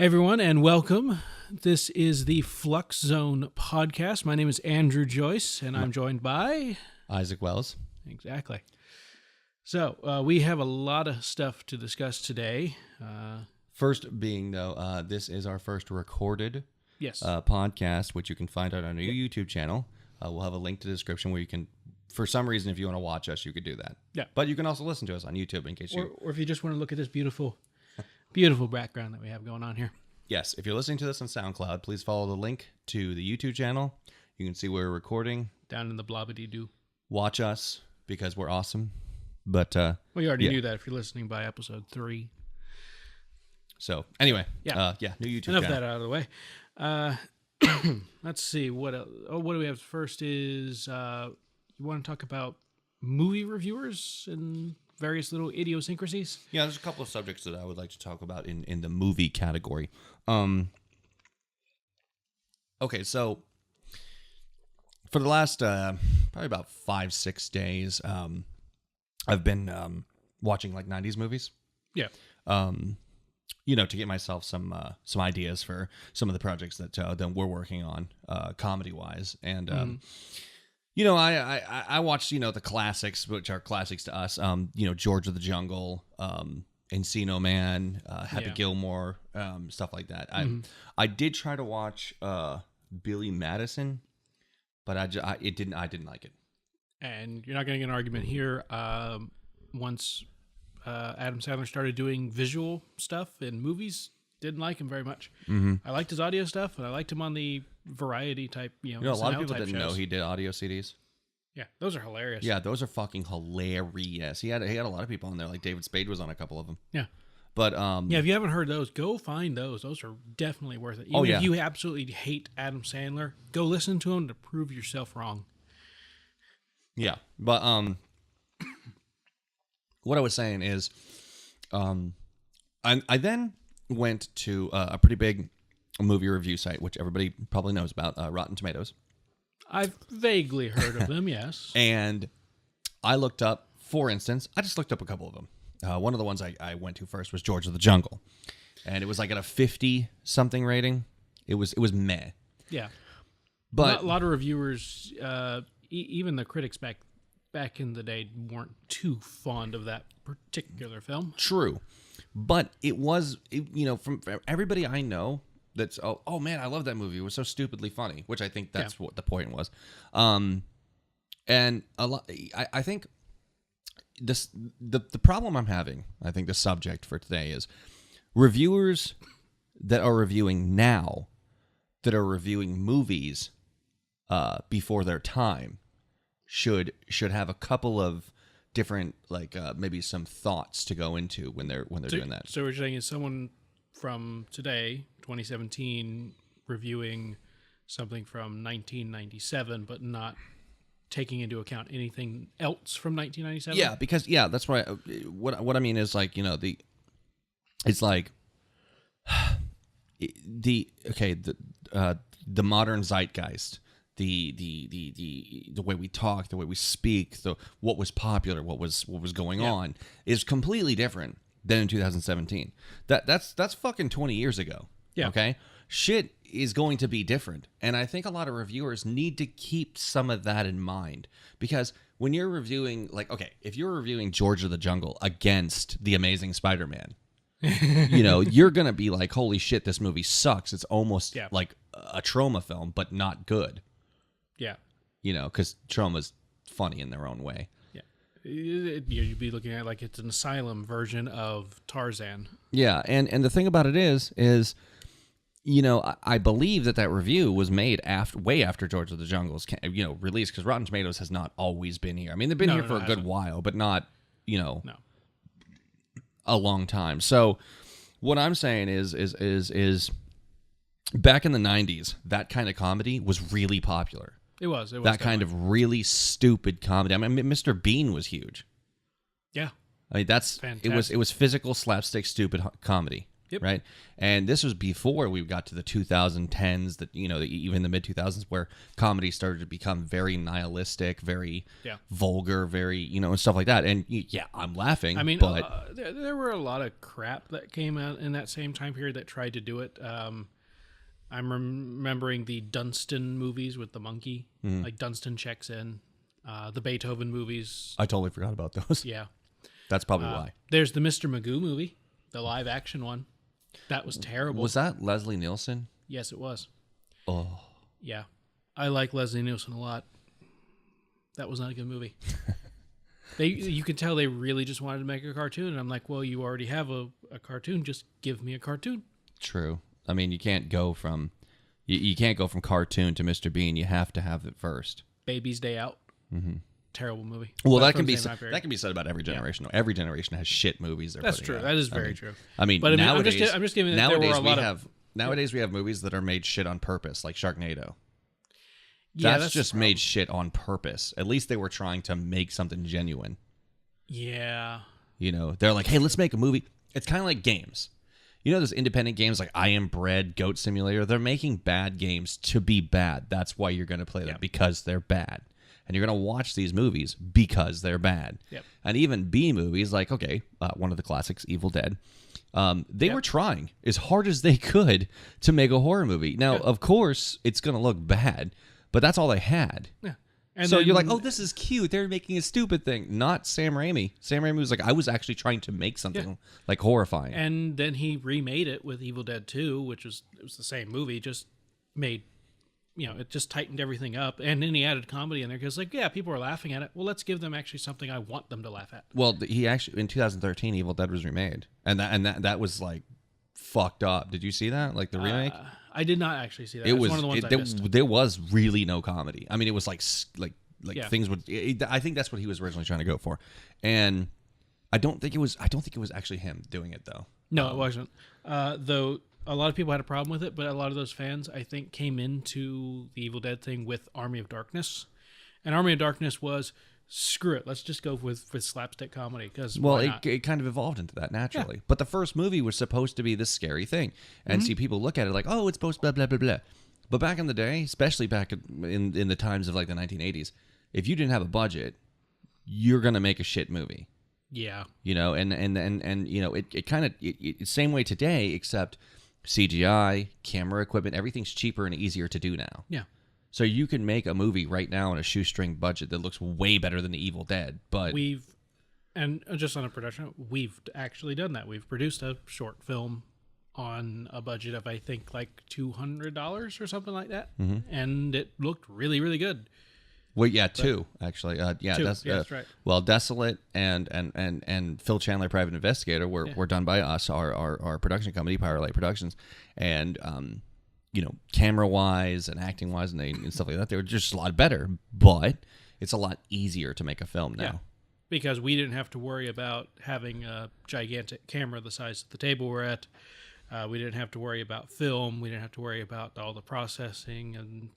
Hey everyone, and welcome. This is the Flux Zone podcast. My name is Andrew Joyce, and I'm joined by Isaac Wells. Exactly. So we have a lot of stuff to discuss today. First being, though, this is our first recorded Yes. podcast, which you can find out on our YouTube channel. We'll have a link to the description where you can, for some reason, if you want to watch us, you could do that. Yeah. But you can also listen to us on YouTube in case you... Or if you just want to look at this beautiful background that we have going on here. Yes, if you're listening to this on SoundCloud, please follow the link to the YouTube channel. You can see where we're recording. Down in the blobbity-doo. Watch us, because we're awesome. But, Well, you already knew that if you're listening by episode 3. So, anyway. Yeah. New YouTube Enough channel. of that out of the way. Let's see. What else? Oh, what do we have first is you want to talk about movie reviewers and various little idiosyncrasies? Yeah, there's a couple of subjects that I would like to talk about in the movie category. Okay, so for the last probably about 5-6 days, I've been watching like 90s movies. Yeah. To get myself some ideas for some of the projects that we're working on, comedy wise, and I watched the classics, which are classics to us. George of the Jungle, Encino Man, Happy Gilmore, stuff like that. I did try to watch Billy Madison, but I didn't like it. And you're not going to get an argument here. Once Adam Sandler started doing visual stuff in movies, didn't like him very much. Mm-hmm. I liked his audio stuff, and I liked him on the variety type, a lot of people didn't know shows. he did audio CDs. Yeah, those are hilarious. Yeah, those are fucking hilarious. He had a lot of people on there, like David Spade was on a couple of them. Yeah. But if you haven't heard those, go find those. Those are definitely worth it. Even if you absolutely hate Adam Sandler, go listen to him to prove yourself wrong. Yeah, but what I was saying is, I then went to a pretty big movie review site, which everybody probably knows about, Rotten Tomatoes. I've vaguely heard of them, yes. And I looked up, for instance, I just looked up a couple of them. One of the ones I went to first was George of the Jungle, and it was like at a 50-something rating. It was meh. Yeah, but a lot of reviewers, even the critics back in the day, weren't too fond of that particular film. True, but it was from everybody I know. That's oh man, I love that movie. It was so stupidly funny, which I think that's what the point was. And a lot, I think the problem I'm having, I think the subject for today is reviewers that are reviewing now, that are reviewing movies before their time, should have a couple of different maybe some thoughts to go into when they're doing that. So what you're saying is someone from today, 2017, reviewing something from 1997, but not taking into account anything else from 1997? Yeah, because that's right. What I mean is it's like the modern zeitgeist, the way we talk, the way we speak, what was popular, what was going on is completely different than in 2017. That's fucking 20 years ago. Yeah. Okay? Shit is going to be different. And I think a lot of reviewers need to keep some of that in mind. Because when you're reviewing, if you're reviewing George of the Jungle against The Amazing Spider-Man, you're going to be like, holy shit, this movie sucks. It's almost like a Trauma film, but not good. Yeah. Because Trauma's funny in their own way. You'd be looking at like it's an asylum version of Tarzan. Yeah, and the thing about it is I believe that review was made way after George of the Jungle's release, because Rotten Tomatoes has not always been here. I mean, they've been here for a good while, but not a long time. So what I'm saying is back in the 90s, that kind of comedy was really popular. It was that kind of really stupid comedy. I mean, Mr. Bean was huge. Yeah. I mean, Fantastic. it was physical slapstick stupid comedy. Yep. right? And this was before we got to the 2010s, that even the mid 2000s, where comedy started to become very nihilistic, very vulgar, very and stuff like that. And yeah, I'm laughing. I mean, but there were a lot of crap that came out in that same time period that tried to do it. I'm remembering the Dunstan movies with the monkey, like Dunstan Checks In, the Beethoven movies. I totally forgot about those. Yeah. That's probably why. There's the Mr. Magoo movie, the live action one. That was terrible. Was that Leslie Nielsen? Yes, it was. Oh. Yeah. I like Leslie Nielsen a lot. That was not a good movie. You could tell they really just wanted to make a cartoon. And I'm like, well, you already have a cartoon. Just give me a cartoon. True. I mean, you can't go from cartoon to Mr. Bean. You have to have it first. Baby's Day Out. Mm-hmm. Terrible movie. Well, that can be said about every generation. Yeah. Every generation has shit movies. That's true. Out. That is very true. I mean, but nowadays, I'm just giving nowadays we have movies that are made shit on purpose, like Sharknado. Yeah, that's just made shit on purpose. At least they were trying to make something genuine. Yeah. They're like, hey, let's make a movie. It's kind of like games. Those independent games like I Am Bread, Goat Simulator, they're making bad games to be bad. That's why you're going to play them, because they're bad. And you're going to watch these movies because they're bad. Yep. And even B movies, like, one of the classics, Evil Dead, they were trying as hard as they could to make a horror movie. Now, of course, it's going to look bad, but that's all they had. Yeah. And so you're like, oh, this is cute. They're making a stupid thing. Not Sam Raimi. Sam Raimi was like, I was actually trying to make something like horrifying. And then he remade it with Evil Dead 2, which was the same movie, just made, it just tightened everything up. And then he added comedy in there because, people are laughing at it. Well, let's give them actually something I want them to laugh at. Well, he actually, in 2013, Evil Dead was remade. And that was like fucked up. Did you see that? Like the remake? I did not actually see that. It was one of the ones I missed. There was really no comedy. I mean, it was like things would. I think that's what he was originally trying to go for, and I don't think it was actually him doing it though. No, it wasn't. Though a lot of people had a problem with it, but a lot of those fans, I think, came into the Evil Dead thing with Army of Darkness, and Army of Darkness was, screw it, let's just go with slapstick comedy because it kind of evolved into that naturally. Yeah. But the first movie was supposed to be this scary thing, and see people look at it like, oh, it's supposed blah blah blah blah. But back in the day, especially back in the times of like the 1980s, if you didn't have a budget, you're gonna make a shit movie. Yeah. And it kind of same way today, except CGI, camera equipment, everything's cheaper and easier to do now. Yeah. So you can make a movie right now on a shoestring budget that looks way better than The Evil Dead. But and just on a production, we've actually done that. We've produced a short film on a budget of, I think, like $200 or something like that, and it looked really, really good. Well, yeah, two actually. Two. That's right. Well, Desolate and Phil Chandler, Private Investigator, were done by us, our production company, Powerlight Productions, and camera wise and acting wise and stuff like that, they were just a lot better. But it's a lot easier to make a film now. Yeah. Because we didn't have to worry about having a gigantic camera the size of the table we're at. We didn't have to worry about film. We didn't have to worry about all the processing and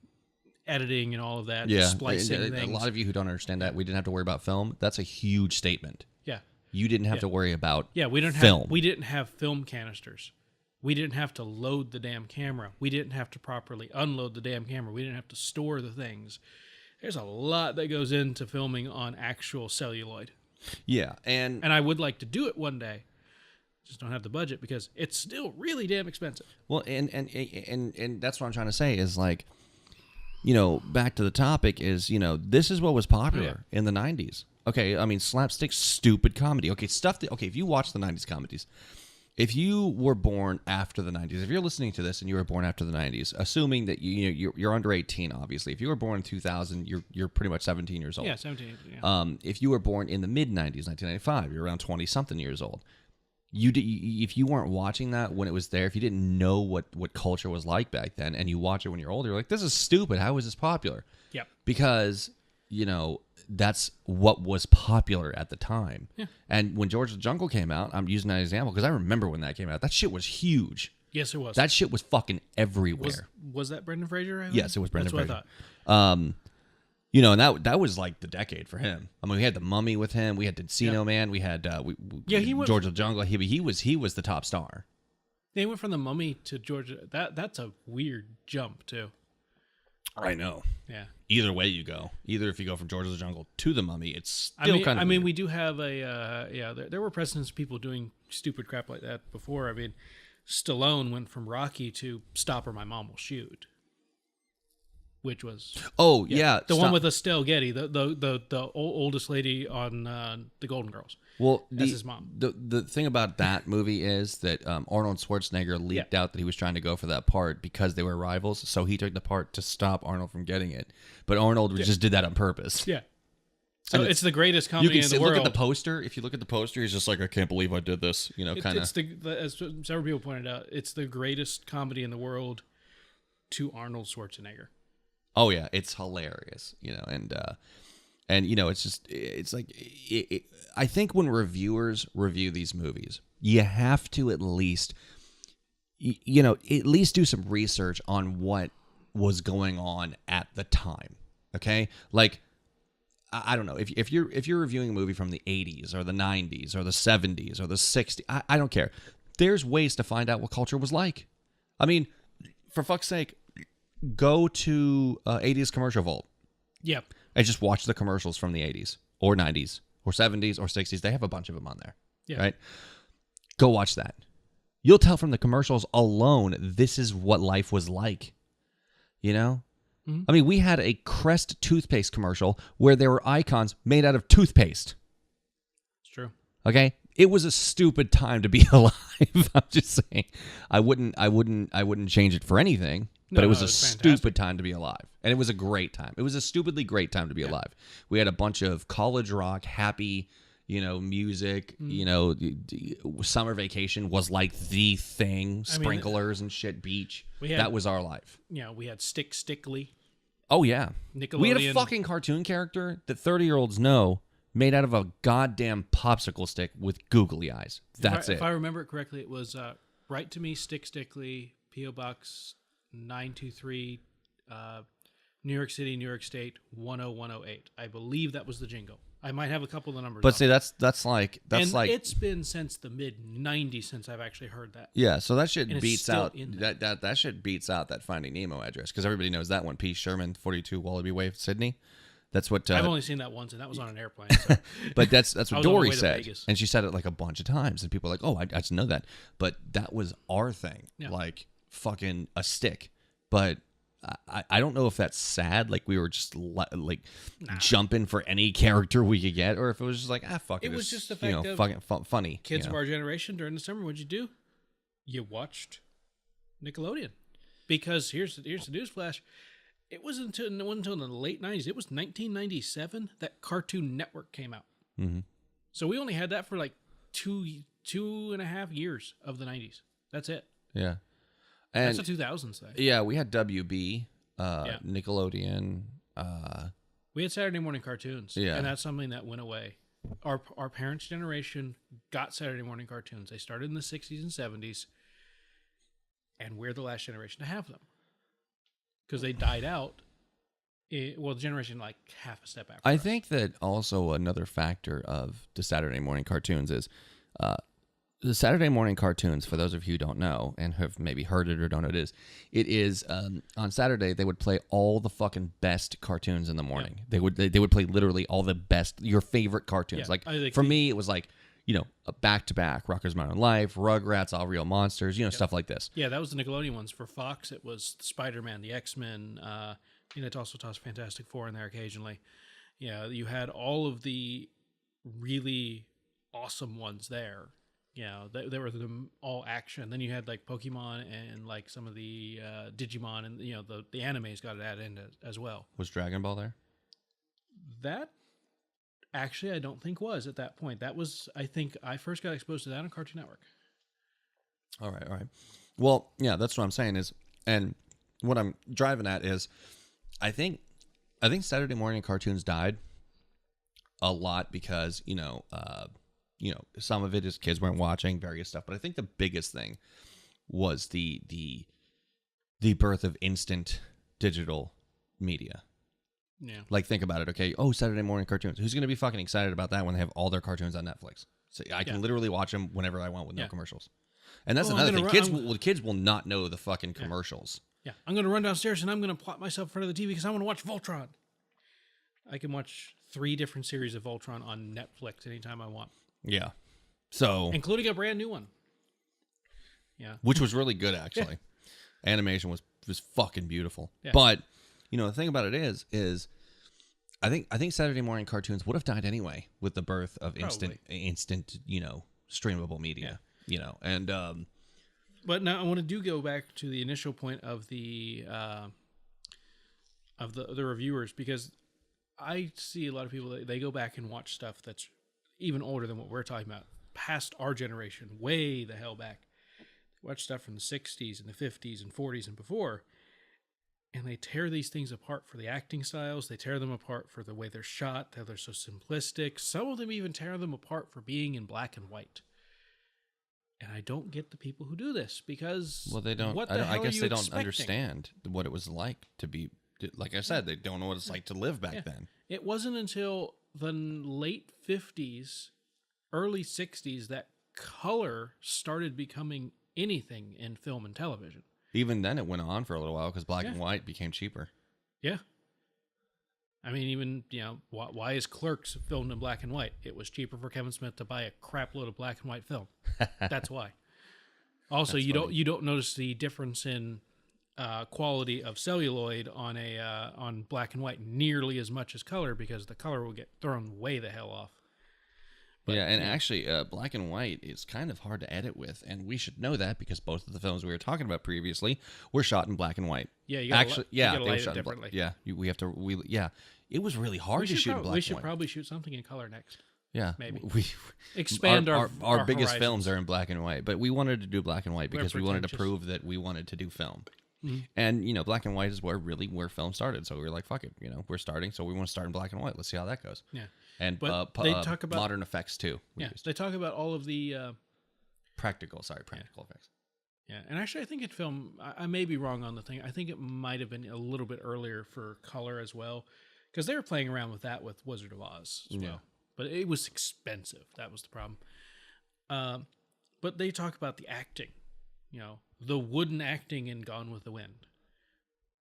editing and all of that. Yeah, splicing things. A lot of you who don't understand that, we didn't have to worry about film. That's a huge statement. Yeah. You didn't have to worry about we didn't have film canisters. We didn't have to load the damn camera. We didn't have to properly unload the damn camera. We didn't have to store the things. There's a lot that goes into filming on actual celluloid. Yeah, and I would like to do it one day. Just don't have the budget because it's still really damn expensive. Well, and that's what I'm trying to say is like, back to the topic is, this is what was popular in the 90s. Okay, I mean, slapstick, stupid comedy. Okay, if you watch the 90s comedies, if you were born after the 90s, if you're listening to this and you were born after the 90s, assuming that you're under 18, obviously. If you were born in 2000, you're pretty much 17 years old. Yeah, 17. Yeah. If you were born in the mid 90s, 1995, you're around 20 something years old. If you weren't watching that when it was there, if you didn't know what culture was like back then, and you watch it when you're older, you're like, this is stupid. How is this popular? Yep. Because that's what was popular at the time. Yeah. And when George of the Jungle came out, I'm using that example because I remember when that came out. That shit was huge. Yes, it was. That shit was fucking everywhere. Was that Brendan Fraser? Yes, it was Brendan Fraser. That's what I thought. And that was like the decade for him. I mean, we had The Mummy with him. We had Encino Man. We had he was, George of the Jungle. He was the top star. They went from the Mummy to Georgia. That's a weird jump too. I know. Yeah. Either way you go, either if you go from George of the Jungle to the Mummy, it's I still mean, kind of. we do have a There were precedents of people doing stupid crap like that before. I mean, Stallone went from Rocky to Stop or My Mom Will Shoot, which was Oh yeah, the one with Estelle Getty, the oldest lady on the Golden Girls. Well, That's his mom. The thing about that movie is that Arnold Schwarzenegger leaked out that he was trying to go for that part because they were rivals, so he took the part to stop Arnold from getting it. But Arnold just did that on purpose. Yeah. So And it's the greatest You comedy can in the look world. at the poster. If you look at the poster, he's just like, I can't believe I did this. You know, kind It's of. as several people pointed out, it's the greatest comedy in the world to Arnold Schwarzenegger. Oh yeah, it's hilarious. You know, and you know, it's like I think when reviewers review these movies, you have to at least at least do some research on what was going on at the time. Okay, like I don't know if you're reviewing a movie from the 80s or the 90s or the 70s or the 60s, I don't care. There's ways to find out what culture was like. I mean, for fuck's sake, go to 80s commercial vault. Yep. And just watch the commercials from the 80s or 90s or 70s or 60s. They have a bunch of them on there. Yeah. Right? Go watch that. You'll tell from the commercials alone, this is what life was like. You know? Mm-hmm. I mean, we had a Crest toothpaste commercial where there were icons made out of toothpaste. It's true. Okay? It was a stupid time to be alive. I'm just saying. I wouldn't change it for anything. But it was a stupid time to be alive. And it was a great time. It was a stupidly great time to be alive. We had a bunch of college rock, happy, music, summer vacation was like the thing. Sprinklers and shit, beach. That was our life. Yeah, we had Stickly. Oh, yeah. Nickelodeon. We had a fucking cartoon character that 30-year-olds know made out of a goddamn popsicle stick with googly eyes. That's it. If I remember it correctly, it was Write to Me, Stickly, P.O. Box 923, New York City, New York State, 10108. I believe that was the jingle. I might have a couple of the numbers. But see, that's like it's been since the mid '90s since I've actually heard that. Yeah, so that shit beats out that. that shit beats out that Finding Nemo address because everybody knows that one. P. Sherman, 42 Wallaby Way, Sydney. That's what I've only seen that once, and that was on an airplane. So. But that's what Dory said, Vegas. and she said it like a bunch of times, and people are like, "Oh, I just know that." But that was our thing, like fucking a stick. But I don't know if that's sad, like we were just jumping for any character we could get, or if it was just like fuck it. It was just the fact of fucking funny. Kids of our generation during the summer, what'd you do? You watched Nickelodeon, because here's the newsflash. It wasn't until the late 90s. It was 1997 that Cartoon Network came out. Mm-hmm. So we only had that for like two and a half years of the 90s. That's it. Yeah. And that's a 2000s thing. Yeah, we had WB, Nickelodeon. We had Saturday morning cartoons. Yeah. And that's something that went away. Our parents' generation got Saturday morning cartoons. They started in the 60s and 70s. And we're the last generation to have them. Because they died out. The generation like half a step after I us. think that also another factor of the Saturday morning cartoons is the Saturday morning cartoons, for those of you who don't know and have maybe heard it or don't know what it is on Saturday they would play all the fucking best cartoons in the morning. Yeah. They would play literally all the best, your favorite cartoons. Yeah. For me, it was like, a back-to-back Rocko's Modern Life, Rugrats, All Real Monsters, stuff like this. Yeah, that was the Nickelodeon ones. For Fox, it was Spider-Man, the X-Men. It also tossed Fantastic Four in there occasionally. Yeah, you had all of the really awesome ones there. Yeah, they were all action. Then you had like Pokemon and like some of the Digimon, and the animes got added in as well. Was Dragon Ball there? That actually I don't think was at that point. That was, I think I first got exposed to that on Cartoon Network. All right. Well, yeah, that's what I'm saying is, and what I'm driving at is, I think Saturday morning cartoons died a lot because some of it is kids weren't watching various stuff, but I think the biggest thing was the birth of instant digital media. Yeah. Like, think about it, okay? Oh, Saturday morning cartoons. Who's going to be fucking excited about that when they have all their cartoons on Netflix? So I can literally watch them whenever I want with no commercials. And that's Oh, I'm another gonna thing. run- Kids will not know the fucking commercials. Yeah, I'm going to run downstairs and I'm going to plot myself in front of the TV because I want to watch Voltron. I can watch 3 different series of Voltron on Netflix anytime I want, Yeah. So, including a brand new one. Yeah. which was really good actually. Animation was fucking beautiful. Yeah. But, the thing about it is I think Saturday morning cartoons would have died anyway with the birth of instant, streamable media. And But now I want to go back to the initial point of the reviewers, because I see a lot of people that they go back and watch stuff that's even older than what we're talking about, past our generation, way the hell back. They watch stuff from the 60s and the 50s and 40s and before, and they tear these things apart for the acting styles. They tear them apart for the way they're shot, how they're so simplistic. Some of them even tear them apart for being in black and white. And I don't get the people who do this, because they don't. What I the hell guess are you they don't expecting? understand what it was like to be. Like I said, they don't know what it's like to live back then. It wasn't until the late 50s, early 60s that color started becoming anything in film and television. Even then, it went on for a little while because black and white became cheaper. Yeah. I mean, even, why is Clerks filmed in black and white? It was cheaper for Kevin Smith to buy a crap load of black and white film. That's why. Also, you don't notice the difference in quality of celluloid on black and white nearly as much as color, because the color will get thrown way the hell off. But, actually, black and white is kind of hard to edit with, and we should know that because both of the films we were talking about previously were shot in black and white. Yeah, you gotta they were light shot it in differently. it was really hard to shoot in black and white. We should probably shoot something in color next. Yeah, maybe we expand our biggest horizons. films are in black and white, but we wanted to do black and white because we wanted to pretentious. prove that we wanted to do film. And black and white is where film started. So we were like, fuck it, we're starting, so we want to start in black and white. Let's see how that goes. Yeah, and but they talk about modern effects too. They talk about all of the practical effects. Yeah, and actually, I think in film, I may be wrong on the thing. I think it might have been a little bit earlier for color as well, because they were playing around with that with Wizard of Oz as well. But it was expensive. That was the problem. But they talk about the acting. The wooden acting in Gone with the Wind.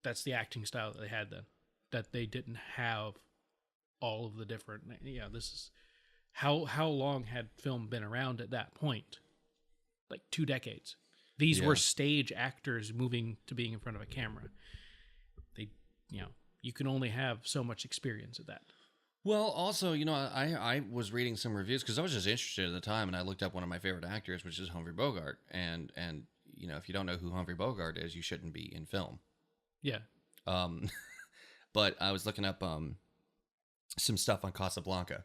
That's the acting style that they had then. That they didn't have all of the different. This is how long had film been around at that point? Like 2 decades. These were stage actors moving to being in front of a camera. They, you can only have so much experience at that. Well, also, I was reading some reviews because I was just interested at the time, and I looked up one of my favorite actors, which is Humphrey Bogart, and if you don't know who Humphrey Bogart is, you shouldn't be in film. Yeah. But I was looking up some stuff on Casablanca,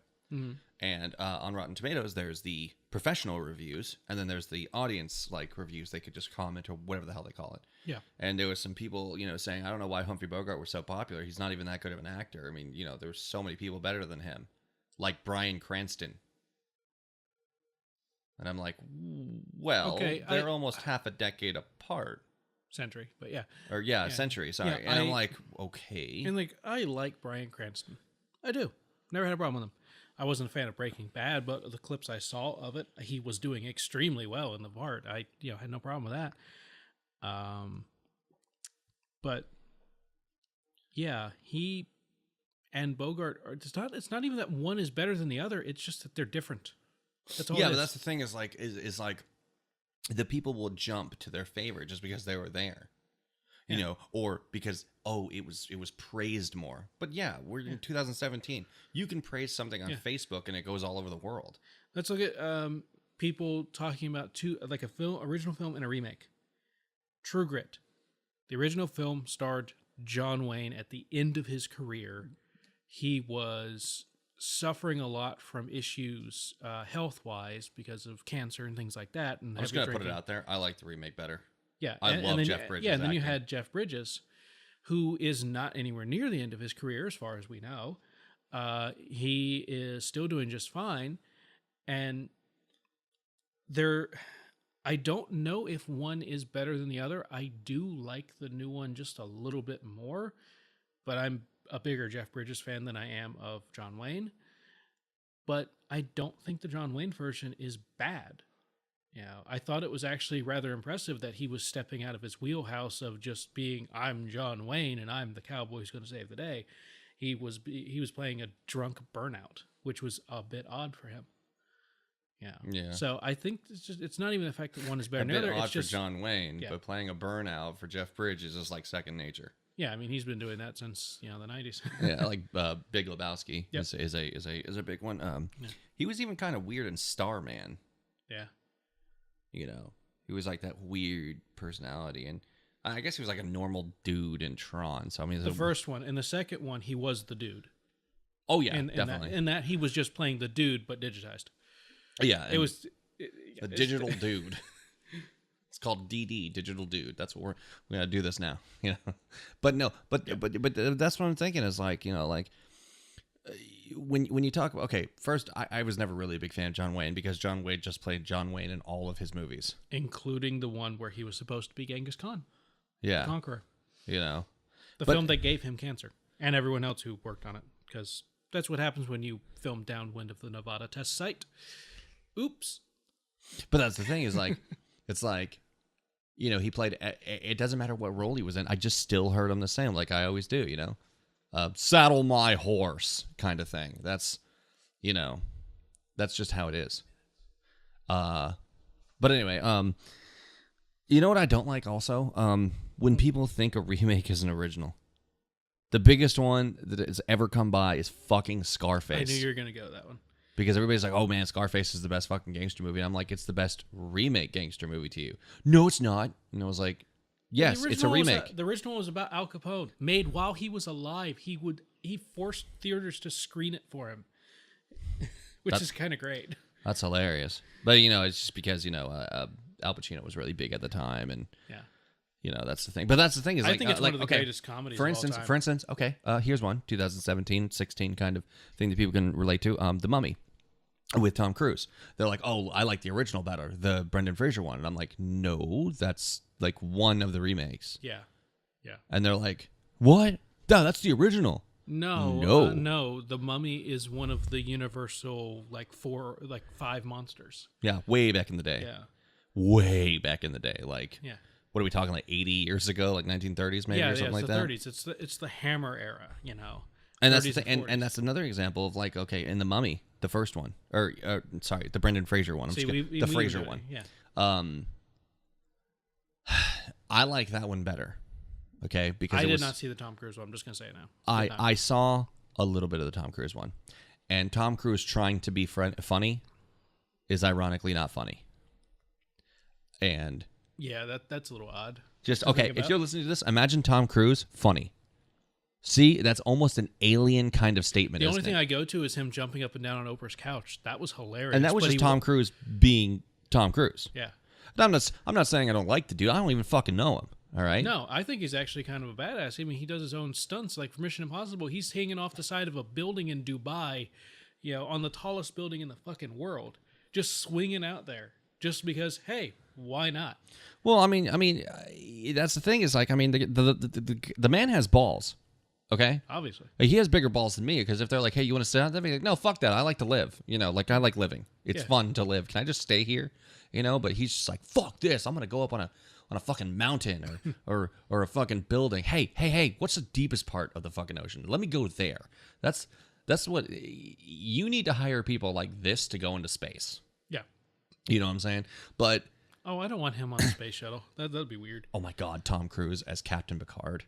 and on Rotten Tomatoes, there's the professional reviews, and then there's the audience reviews. They could just comment or whatever the hell they call it. Yeah. And there was some people, saying, I don't know why Humphrey Bogart was so popular. He's not even that good of an actor. I mean, there's so many people better than him, like Bryan Cranston. And I'm like, well, okay, they're almost half a decade apart. Century, but yeah. Or a century, sorry. Yeah, and I'm like, okay. And I like Bryan Cranston. I do. Never had a problem with him. I wasn't a fan of Breaking Bad, but the clips I saw of it, he was doing extremely well in the part. I had no problem with that. But yeah, he and Bogart are it's not even that one is better than the other, it's just that they're different. That's all. Yeah, but that's the thing is the people will jump to their favorite just because they were there. Or because it was praised more. But we're in 2017. You can praise something on Facebook and it goes all over the world. Let's look at people talking about original film and a remake. True Grit. The original film starred John Wayne at the end of his career. He was suffering a lot from issues health-wise because of cancer and things like that. And I'm just going to put it out there. I like the remake better. Yeah, I love Jeff Bridges. Yeah, and then you had Jeff Bridges, who is not anywhere near the end of his career, as far as we know. He is still doing just fine, and I don't know if one is better than the other. I do like the new one just a little bit more, but I'm a bigger Jeff Bridges fan than I am of John Wayne. But I don't think the John Wayne version is bad. Yeah, I thought it was actually rather impressive that he was stepping out of his wheelhouse of just being I'm John Wayne and I'm the cowboy who's going to save the day. He was playing a drunk burnout, which was a bit odd for him. Yeah. Yeah. So I think it's not even the fact that one is better A than the bit other. odd It's just for John Wayne, yeah. but playing a burnout for Jeff Bridges is like second nature. Yeah, I mean he's been doing that since the 90s. Yeah, like Big Lebowski Yep. is a big one. He was even kind of weird in Starman. Yeah. You know, he was like that weird personality, and I guess he was like a normal dude in Tron. So I mean, The first one. In the second one, he was the dude. oh yeah, In definitely, that, in that he was just playing the dude, but digitized. yeah, It was the digital dude. It's called DD, digital dude. That's what we're gonna do this now. You know, but no, but that's what I'm thinking is like, you know, like when you talk about, okay, first I was never really a big fan of John Wayne because John Wayne just played John Wayne in all of his movies, including the one where he was supposed to be Genghis Khan, yeah, Conqueror, you know, the But- film that gave him cancer, and everyone else who worked on it, because that's what happens when you film downwind of the Nevada test site. Oops. but that's the thing is like, it's like, you know, he played. It doesn't matter what role he was in. I just still heard him the same, like I always do. You know, saddle my horse kind of thing. That's, you know, that's just how it is. But anyway, you know what I don't like also? When people think a remake is an original. The biggest one that has ever come by is fucking Scarface. I knew you were going to go that one. Because everybody's like, oh man, Scarface is the best fucking gangster movie. And I'm like, it's the best remake gangster movie to you. No, it's not. And I was like, yes, The it's a original remake. the original was about Al Capone, made while he was alive. He forced theaters to screen it for him, which is kind of great. That's hilarious. But, you know, it's just because, you know, Al Pacino was really big at the time. And, Yeah. you know, that's the thing. But that's the thing is, I like, think it's like, one of the okay, greatest comedies for of instance, all time. For instance, okay, here's one, 2017, 16 kind of thing that people can relate to. The Mummy with Tom Cruise. They're like, oh, I like the original better, the Brendan Fraser one. And I'm like, no, that's like one of the remakes. Yeah. Yeah. And they're like, what? No, that's the original. No. No. No. The Mummy is one of the Universal, like 5 monsters. Yeah, way back in the day. Yeah. Way back in the day. Like, Yeah. what are we talking, like 80 years ago, like 1930s maybe, Yeah, or something like it's that? the 30s. It's the Hammer era, you know. And that's the 30s thing, and 40s. that's another example of like, okay, in the Mummy, the first one, or sorry, the Brendan Fraser one. I'm See, just kidding. we The knew Fraser that, one. Yeah. I like that one better. Okay, because I it did was, not see the Tom Cruise one. I'm just gonna say it now. Did not. I saw a little bit of the Tom Cruise one, and Tom Cruise trying to be funny is ironically not funny. And Yeah, that's a little odd. just to okay, think if about. you're listening to this, imagine Tom Cruise funny. See, that's almost an alien kind of statement. The only isn't thing it? I go to is him jumping up and down on Oprah's couch. That was hilarious. and that was but just he Tom Cruise being Tom Cruise. Yeah. I'm not saying I don't like the dude. I don't even fucking know him. All right. No, I think he's actually kind of a badass. I mean, he does his own stunts. Like for Mission Impossible, he's hanging off the side of a building in Dubai, you know, on the tallest building in the fucking world, just swinging out there, just because, hey, why not? Well, I mean, that's the thing is like, I mean, the man has balls. Okay. Obviously. Like, he has bigger balls than me because if they're like, hey, you want to sit out there? I'd be like, no, fuck that. I like to live. You know, like I like living. It's Yeah. fun to live. Can I just stay here? You know, but he's just like, fuck this. I'm gonna go up on a fucking mountain or a fucking building. Hey, what's the deepest part of the fucking ocean? Let me go there. That's what you need to hire people like this to go into space. Yeah. You know what I'm saying? But Oh, I don't want him on the space shuttle. That'd be weird. oh my god, Tom Cruise as Captain Picard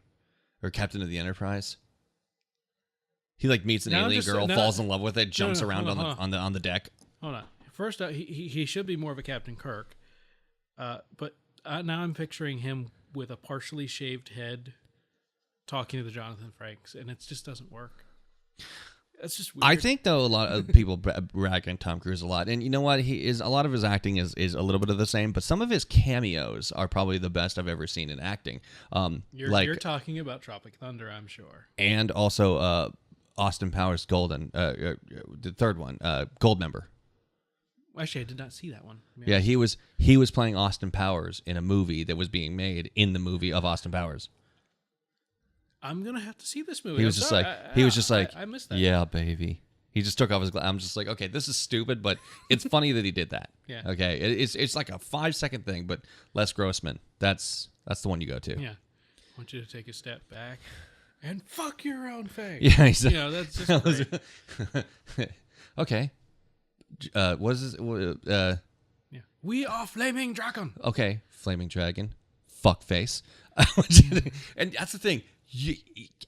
or Captain of the Enterprise. He like meets an Now alien just- girl, now- falls in love with it, jumps no, around hold on the deck. Hold on. First, he should be more of a Captain Kirk. But now I'm picturing him with a partially shaved head talking to the Jonathan Frakes, and it just doesn't work. It's just weird. I think though a lot of people rag on Tom Cruise a lot, and you know what? A lot of his acting is a little bit of the same, but some of his cameos are probably the best I've ever seen in acting. You're talking about Tropic Thunder, I'm sure. And also Austin Powers Golden, the third one, Goldmember. Actually, I did not see that one. Yeah, he was playing Austin Powers in a movie that was being made in the movie of Austin Powers. I'm gonna have to see this movie. He was just like, I missed that. yeah, baby. He just took off his I'm just like, okay, this is stupid, but it's funny that he did that. Yeah. Okay. It's like a 5-second thing, but Les Grossman, that's the one you go to. Yeah. I want you to take a step back and fuck your own face. Yeah. He's You know, that's just great. okay. What is this? Yeah. We are Flaming Dragon. Okay. Flaming Dragon. Fuck face. And that's the thing.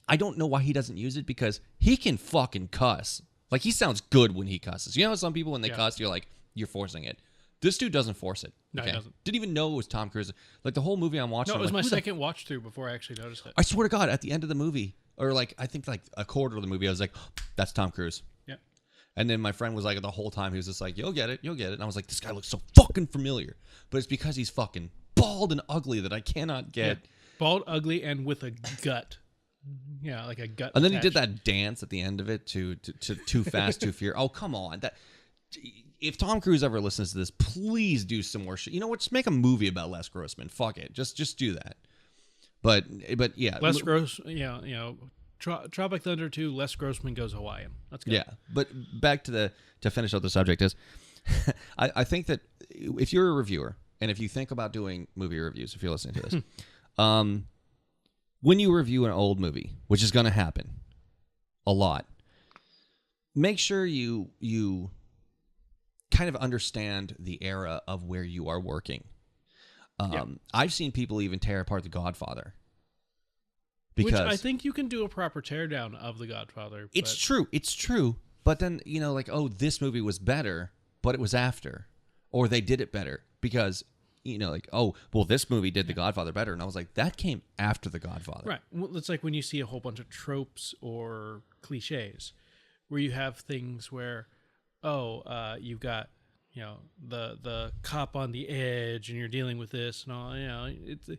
I don't know why he doesn't use it because he can fucking cuss. Like, he sounds good when he cusses. You know, some people, when they cuss, you're like, you're forcing it. This dude doesn't force it. No, he doesn't. Didn't even know it was Tom Cruise. Like, the whole movie I'm watching. No, it was like, my who the second watch through before I actually noticed it. I swear to God, at the end of the movie, or like I think like a quarter of the movie, I was like, "That's Tom Cruise." Yeah. And then my friend was like, the whole time he was just like, "You'll get it, you'll get it." And I was like, "This guy looks so fucking familiar," but it's because he's fucking bald and ugly that I cannot get. Yeah. Bald, ugly, and with a gut. Yeah, like a gut. And then he did attached. that dance at the end of it to Too Fast, Too Furious. Oh, come on! That if Tom Cruise ever listens to this, please do some more shit. You know what? Just make a movie about Les Grossman. Fuck it, just do that. But yeah, Les Gross. Yeah. Tropic Thunder 2. Les Grossman goes Hawaiian. That's good. Yeah, but back to finish out the subject is, I think that if you're a reviewer and if you think about doing movie reviews, if you're listening to this, when you review an old movie, which is going to happen a lot, make sure you kind of understand the era of where you are working. I've seen people even tear apart The Godfather. Because Which I think you can do a proper teardown of The Godfather. It's true. But then, like, oh, this movie was better, but it was after. Or they did it better because, like, oh, well, this movie did The Godfather better. And I was like, that came after The Godfather. Right. Well, it's like when you see a whole bunch of tropes or cliches where you have things where, you've got, the cop on the edge and you're dealing with this and all, it's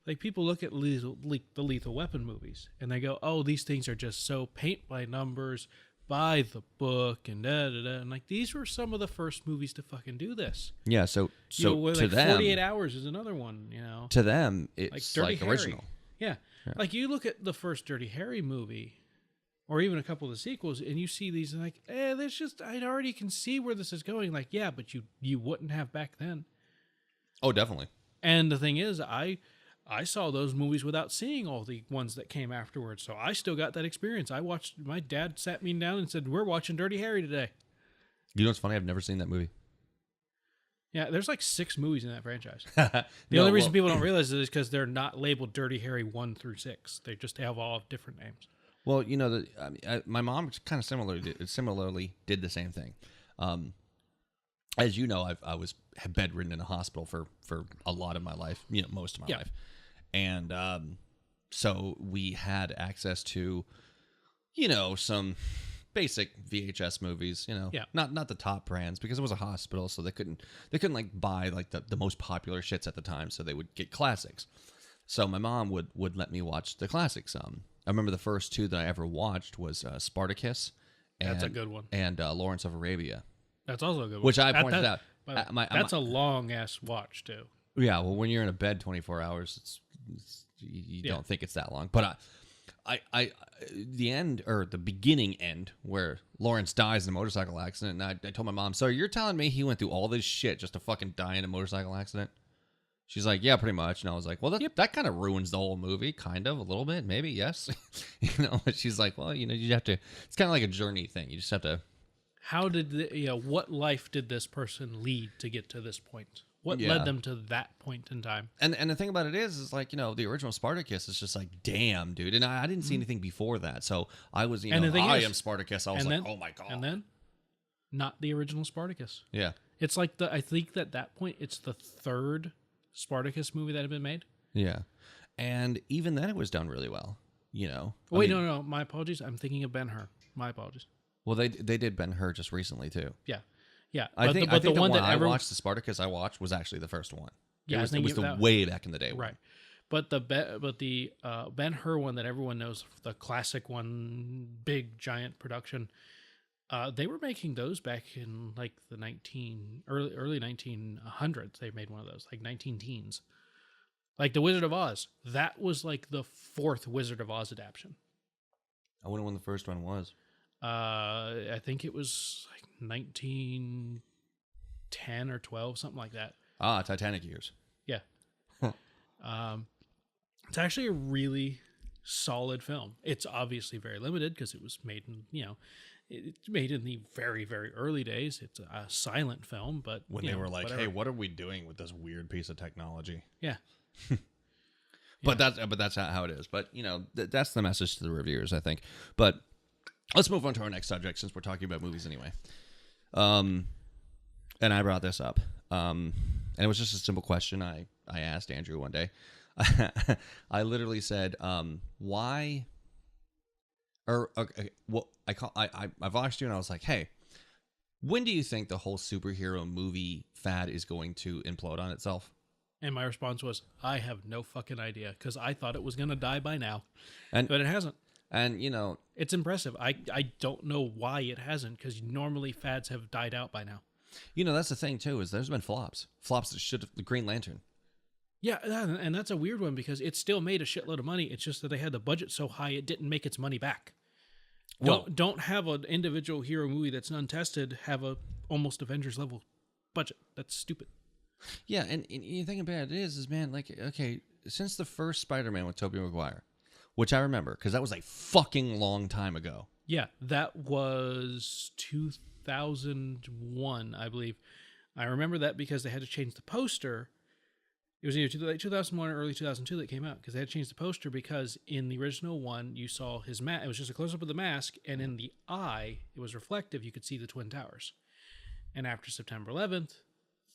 like people look at the Lethal Weapon movies and they go, oh, these things are just so paint by numbers, by the book, and da-da-da. And like, these were some of the first movies to fucking do this. Yeah, so to like them, 48 Hours is another one, to them, it's Dirty like Harry. original. Yeah. Like you look at the first Dirty Harry movie or even a couple of the sequels and you see these and like, there's just, I already can see where this is going. Like, yeah, but you wouldn't have back then. Oh, definitely. And the thing is, I saw those movies without seeing all the ones that came afterwards. So I still got that experience. My dad sat me down and said, we're watching Dirty Harry today. You know what's funny? I've never seen that movie. Yeah, there's like 6 movies in that franchise. The only reason people don't realize it is because they're not labeled Dirty Harry 1 through 6. They just have all different names. Well, my mom kind of similarly did the same thing. As you know, I was bedridden in a hospital for a lot of my life, most of my life. And so we had access to, some basic VHS movies, not the top brands because it was a hospital, so they couldn't like buy like the most popular shits at the time, so they would get classics. So my mom would let me watch the classics. I remember the first 2 that I ever watched was Spartacus. That's a good one. And Lawrence of Arabia. That's also a good one. Which I pointed out. That's a long ass watch too. Yeah, well, when you're in a bed 24 hours, you don't think it's that long. But I the end or the beginning end where Lawrence dies in a motorcycle accident, and I told my mom, "So you're telling me he went through all this shit just to fucking die in a motorcycle accident?" She's like, "Yeah, pretty much." And I was like, "Well, that kind of ruins the whole movie, kind of, a little bit, maybe, yes." But she's like, "Well, you have to. It's kind of like a journey thing. You just have to." How did what life did this person lead to get to this point? What led them to that point in time? And the thing about it is like, the original Spartacus is just like, damn, dude. And I didn't see anything before that. So I was, I am Spartacus. I was like, oh my God. And then not the original Spartacus. Yeah. It's like I think that point, it's the 3rd Spartacus movie that had been made. Yeah. And even then it was done really well, Wait, no. My apologies. I'm thinking of Ben-Hur. My apologies. Well, they did Ben-Hur just recently too. Yeah. Yeah. I think the one that I watched, the Spartacus I watched, was actually the first one. Yeah, it was the way back in the day one. Right. But the Ben-Hur one that everyone knows, the classic one, big giant production, they were making those back in like the early 1900s. They made one of those, like 19 teens. Like the Wizard of Oz. That was like the 4th Wizard of Oz adaptation. I wonder when the first one was. I think it was like 1910 or 12, something like that. Titanic years. Yeah. It's actually a really solid film. It's obviously very limited because it was made in, it's made in the very, very early days. It's a silent film, but When they were like, whatever. "Hey, what are we doing with this weird piece of technology?" Yeah. But that's how it is. But that's the message to the reviewers, I think. But let's move on to our next subject since we're talking about movies anyway. And I brought this up, and it was just a simple question I asked Andrew one day. I literally said, "Why?" Or okay, well, I've asked you, and I was like, "Hey, when do you think the whole superhero movie fad is going to implode on itself?" And my response was, I have no fucking idea because I thought it was going to die by now. And But it hasn't. and It's impressive. I don't know why it hasn't because normally fads have died out by now. that's the thing too, is there's been flops that should have, the Green Lantern. Yeah, and that's a weird one because it still made a shitload of money. It's just that they had the budget so high it didn't make its money back. Well- Don't have an individual hero movie that's untested have a almost Avengers level budget. That's stupid. Yeah, and you think about it is man, like, okay, since the first Spider-Man with Tobey Maguire, which I remember because that was a fucking long time ago. Yeah, that was 2001, I believe. I remember that because they had to change the poster. It was either late 2001 or early 2002 that came out because they had to change the poster because in the original one, you saw his mask. It was just a close-up of the mask, and in the eye, it was reflective. You could see the Twin Towers. And after September 11th,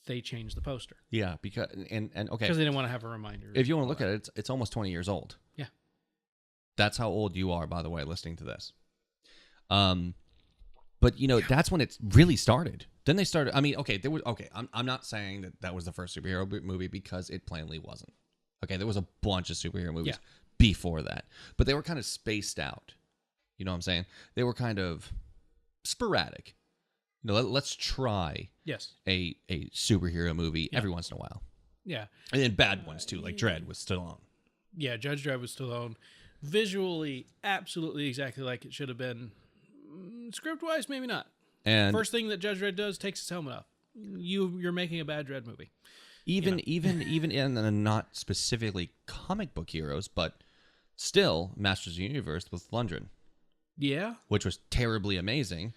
they changed the poster Yeah, because and okay, because they didn't want to have a reminder. if you want to look at it, it's almost 20 years old. Yeah. That's how old you are, by the way, listening to this. But that's when it really started. Then they started. I mean, okay, I'm not saying that was the first superhero movie because it plainly wasn't. Okay, there was a bunch of superhero movies before that, but they were kind of spaced out. You know what I'm saying? They were kind of sporadic. Let's try Yes. a superhero movie every once in a while, Yeah. And then bad ones too, like Dredd was still on. Yeah, Judge Dredd was Stallone. Visually, absolutely exactly like it should have been. Script-wise, maybe not. and First thing that Judge Dredd does, takes his helmet off. You're making a bad Dredd movie. even in the not specifically comic book heroes, but still Masters of the Universe with Lundgren, Yeah. which was terribly amazing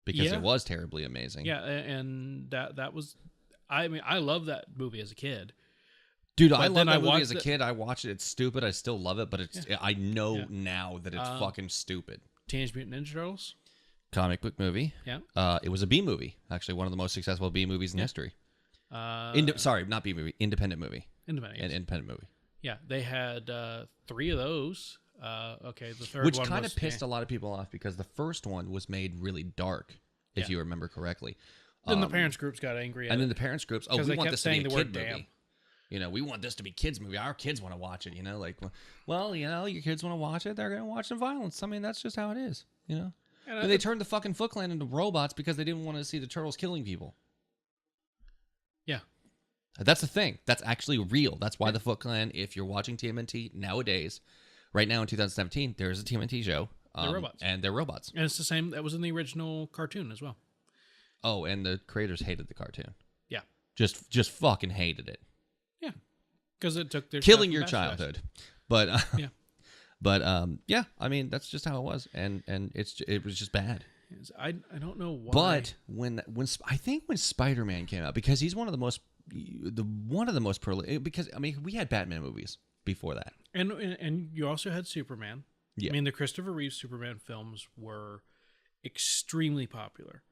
because Yeah. it was terribly amazing. Yeah, and that was. I mean, I love that movie as a kid. Dude, But I loved then that I movie watched as a it- kid. I watched it. It's stupid. I still love it, but I know now that it's fucking stupid. Teenage Mutant Ninja Turtles. Comic book movie. Yeah. It was a B movie. Actually, one of the most successful B movies in history. Sorry, not B movie. Independent movie. Independent. An Yes. independent movie. Yeah, they had 3 of those. Okay, the third Which one kind was, of pissed a lot of people off because the first one was made really dark, if Yeah. you remember correctly. Then the parents groups got angry at And it. then the parents groups, oh, 'Cause we they want kept this to be saying a the kid word movie. We want this to be kids movie. Our kids want to watch it. Well, your kids want to watch it. They're going to watch some violence. I mean, that's just how it is. And And they turned the fucking Foot Clan into robots because they didn't want to see the turtles killing people. Yeah. That's the thing. That's actually real. That's why the Foot Clan, if you're watching TMNT nowadays, right now in 2017, there's a TMNT show. They're robots. And they're robots. And it's the same that was in the original cartoon as well. Oh, and the creators hated the cartoon. Yeah. Just fucking hated it. Yeah. Because it took their Killing stuff your from Bastardized. childhood. But Yeah. but yeah, I mean that's just how it was, and it was just bad. I don't know why. But when I think when Spider-Man came out, because he's one of the most because I mean we had Batman movies before that. And you also had Superman. Yeah. I mean, the Christopher Reeve Superman films were extremely popular.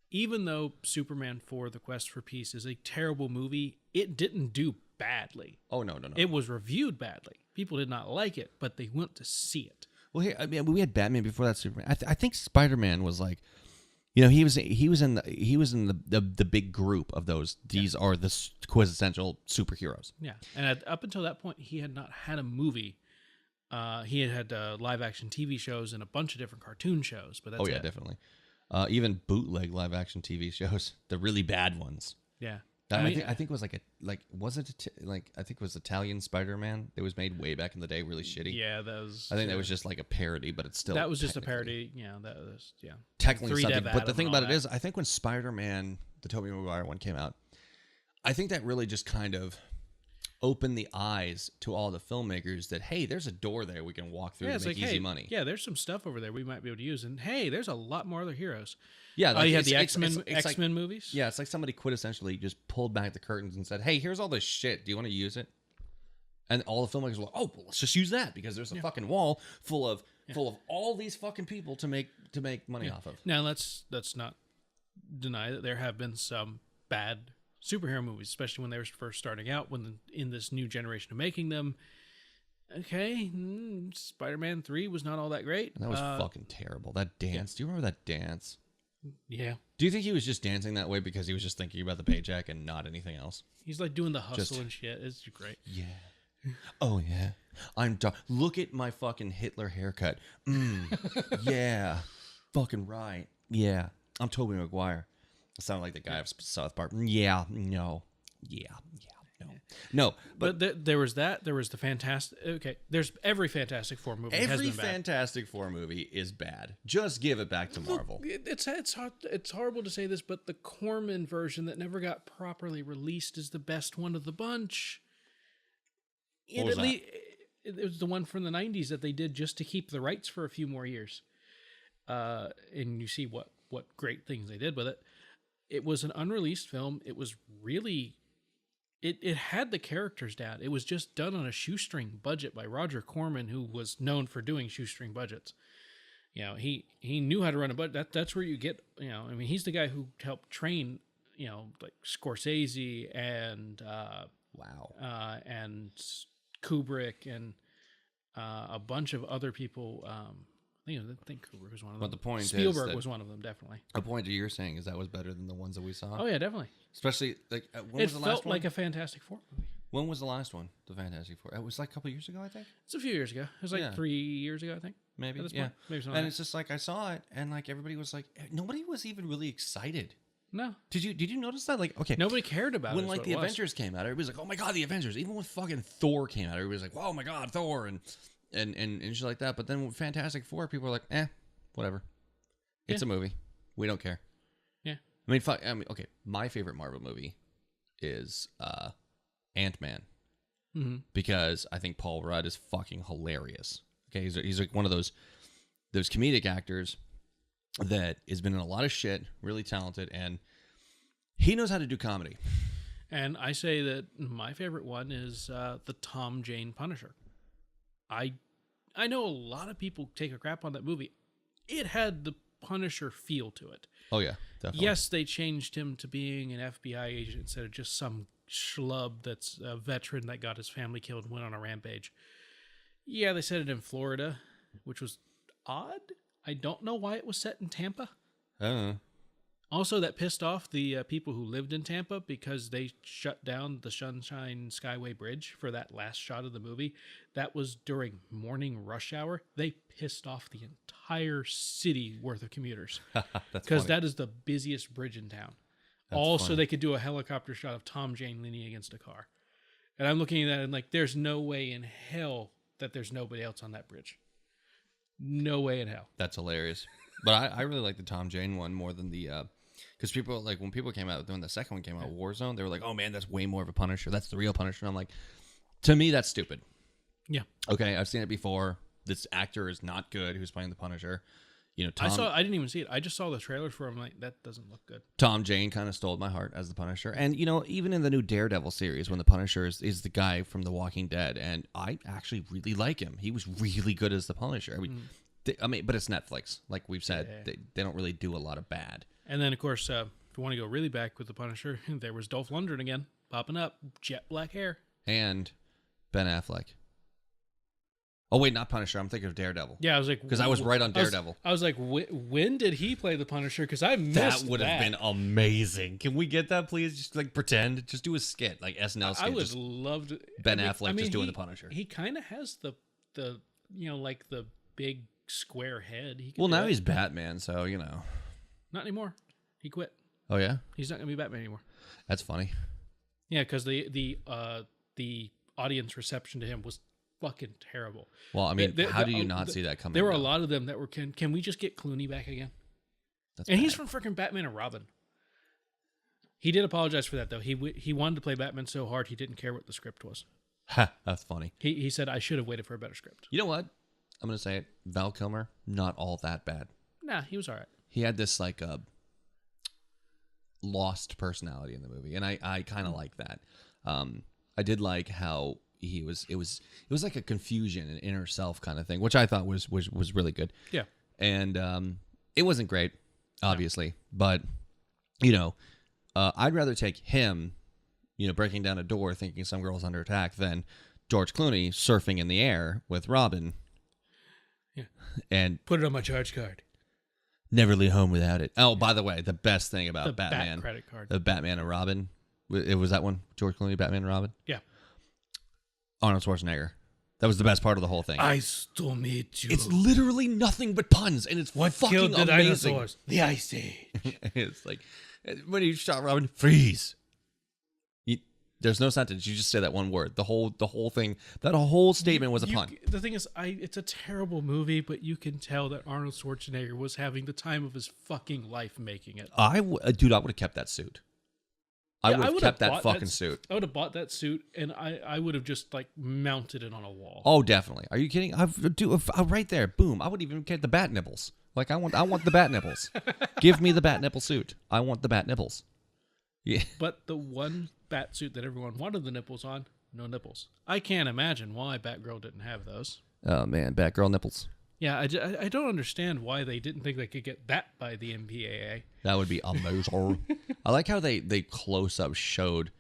Even though Superman 4: The Quest for Peace is a terrible movie, it didn't do badly. Oh no. It was reviewed badly. People did not like it, but they went to see it. Well, here I mean we had Batman before that. Superman. I think Spider-Man was like, he was in the big group of those. These are the quintessential superheroes. Yeah. And up until that point, he had not had a movie. He had live action TV shows and a bunch of different cartoon shows, but that's Oh yeah, it. definitely. Even bootleg live action TV shows, the really bad ones. Yeah. I think it was wasn't it I think it was Italian Spider-Man. It was made way back in the day, really shitty. Yeah, that was. I think that was just like a parody, but it's still that was just a technically- parody. Yeah, that was technically 3 something. Dev But the Adam thing and all about it that. is, I think when Spider-Man, the Tobey Maguire one came out, I think that really just kind of opened the eyes to all the filmmakers that, hey, there's a door there we can walk through Yeah, to it's make like, easy hey, money. yeah, there's some stuff over there we might be able to use, and hey, there's a lot more other heroes. Yeah, Oh, you had it's- the it's- X-Men it's like- X-Men movies. Yeah, it's like somebody quintessentially just pulled back the curtains and said, hey, here's all this shit. Do you want to use it? And all the filmmakers were like, oh, well, let's just use that because there's a fucking wall full of all these fucking people to make money off of. Now let's not deny that there have been some bad superhero movies, especially when they were first starting out. When in this new generation of making them, okay, Spider-Man 3 was not all that great. And that was fucking terrible. That dance. Do you remember that dance? Yeah, Do you think he was just dancing that way because he was just thinking about the paycheck and not anything else? he's like doing the hustle Just- and shit. It's great. Yeah. Oh yeah. Look at my fucking Hitler haircut. Yeah. Fucking right. Yeah. I'm Tobey Maguire. I sound like the guy of South Park. Yeah. No. Yeah. No. No. But there was that. There was the Fantastic. Okay, there's every Fantastic Four movie has Every been bad. Fantastic Four movie is bad. Just give it back to Marvel. It's horrible to say this, but the Corman version that never got properly released is the best one of the bunch. What was that? It was the one from the 90s that they did just to keep the rights for a few more years. And you see what great things they did with it. It was an unreleased film. It was really... It had the characters down. It was just done on a shoestring budget by Roger Corman, who was known for doing shoestring budgets. You know, he knew how to run a budget. That's where you get, you know, I mean, he's the guy who helped train, you know, like Scorsese and Wow. and Kubrick and a bunch of other people. I think Kubrick was one of them. But the point is Spielberg that- was one of them, definitely. The point that you're saying is that was better than the ones that we saw? Oh yeah, definitely. Especially, like, when It was the last felt one? like a Fantastic Four movie. When was the last one? The Fantastic Four? It was like a couple years ago, I think. It's a few years ago. It was like Yeah. 3 years ago, I think. Maybe. At this Yeah. point. Maybe something And like it's just like I saw it, and like everybody was like, nobody was even really excited. No, Did you notice that? Like, okay, nobody cared about when it. is like what the it was. Avengers came out, everybody was like, oh my god, the Avengers. Even when fucking Thor came out, everybody was like, oh my god, Thor, and shit like that. But then with Fantastic Four, people were like, whatever. It's Yeah. a movie. We don't care. Yeah. I mean, okay. My favorite Marvel movie is Ant-Man. Mm-hmm. Because I think Paul Rudd is fucking hilarious. Okay, he's like one of those comedic actors that has been in a lot of shit, really talented, and he knows how to do comedy. And I say that my favorite one is the Tom Jane Punisher. I know a lot of people take a crap on that movie. It had the Punisher feel to it. Oh yeah, definitely. Yes, they changed him to being an FBI agent instead of just some schlub that's a veteran that got his family killed and went on a rampage. Yeah, they set it in Florida, which was odd. I don't know why it was set in Tampa. I don't know. Also, that pissed off the people who lived in Tampa because they shut down the Sunshine Skyway Bridge for that last shot of the movie. That was during morning rush hour. They pissed off the entire city worth of commuters That's because funny. that is the busiest bridge in town. That's Also, funny. they could do a helicopter shot of Tom Jane leaning against a car. And I'm looking at that and like, there's no way in hell that there's nobody else on that bridge. No way in hell. That's hilarious. But I really like the Tom Jane one more than the because people like when people came out when the second one came out, Warzone, they were like, oh man, that's way more of a Punisher. That's the real Punisher. And I'm like, to me, that's stupid. Yeah. Okay, I've seen it before. This actor is not good who's playing the Punisher. You know, Tom I didn't even see it. I just saw the trailers for it. I'm like, that doesn't look good. Tom Jane kind of stole my heart as the Punisher. And, you know, even in the new Daredevil series, when the Punisher is the guy from The Walking Dead, and I actually really like him. He was really good as the Punisher. I mean, but it's Netflix. Like we've said, they don't really do a lot of bad. And then, of course, if you want to go really back with the Punisher, there was Dolph Lundgren again, popping up, jet black hair. And Ben Affleck. Oh, wait, not Punisher. I'm thinking of Daredevil. Yeah, I was like... Because I was right on Daredevil. I was like, when did he play the Punisher? Because I missed That would have been amazing. Can we get that, please? Just like pretend. Just do a skit, like SNL skit. I would Just love to... Ben Affleck just doing the Punisher. He kind of has the you know, like the big square head. He could Well, do now that. he's Batman, so, you know. Not anymore. He quit. Oh, yeah? He's not going to be Batman anymore. That's funny. Yeah, because the audience reception to him was fucking terrible. Well, I mean, how do you uh, not see that coming? There were a though? lot of them that were, can we just get Clooney back again? That's And he's bad. from freaking Batman and Robin. He did apologize for that though. He wanted to play Batman so hard he didn't care what the script was. Ha, that's funny. He said I should have waited for a better script. You know what? I'm gonna say it. Val Kilmer, not all that bad. Nah, he was all right. He had this like lost personality in the movie, and I kind of like that. I did like how he was. It was like a confusion, an inner self kind of thing, which I thought was really good. Yeah. And it wasn't great, obviously, but you know, I'd rather take him, you know, breaking down a door thinking some girl's under attack than George Clooney surfing in the air with Robin. Yeah. And Put it on my charge card. never leave home without it. Oh, by the way, the best thing about The Batman, Bat credit card. the Batman and Robin, it was that one, George Clooney, Batman and Robin? Yeah. Arnold Schwarzenegger. That was the best part of the whole thing. I still meet you. It's literally nothing but puns, and it's What fucking killed the amazing. dinosaurs? The Ice Age. It's like, when you shot Robin, freeze. There's no sentence. You just say that one word. The whole thing, that whole statement was a pun. The thing is, it's a terrible movie, but you can tell that Arnold Schwarzenegger was having the time of his fucking life making it. Dude, I would have kept that suit. I Yeah, would have would've kept that bought fucking suit. I would have bought that suit, and I would have just like mounted it on a wall. Oh, definitely. Are you kidding? Right there, boom. I would even get the bat nipples. Like I want the bat nipples. Give me the bat nipple suit. I want the bat nipples. Yeah. But the one bat suit that everyone wanted the nipples on, no nipples. I can't imagine why Batgirl didn't have those. Oh man, Batgirl nipples. Yeah, I don't understand why they didn't think they could get that by the MPAA. That would be amazing. I like how they close up showed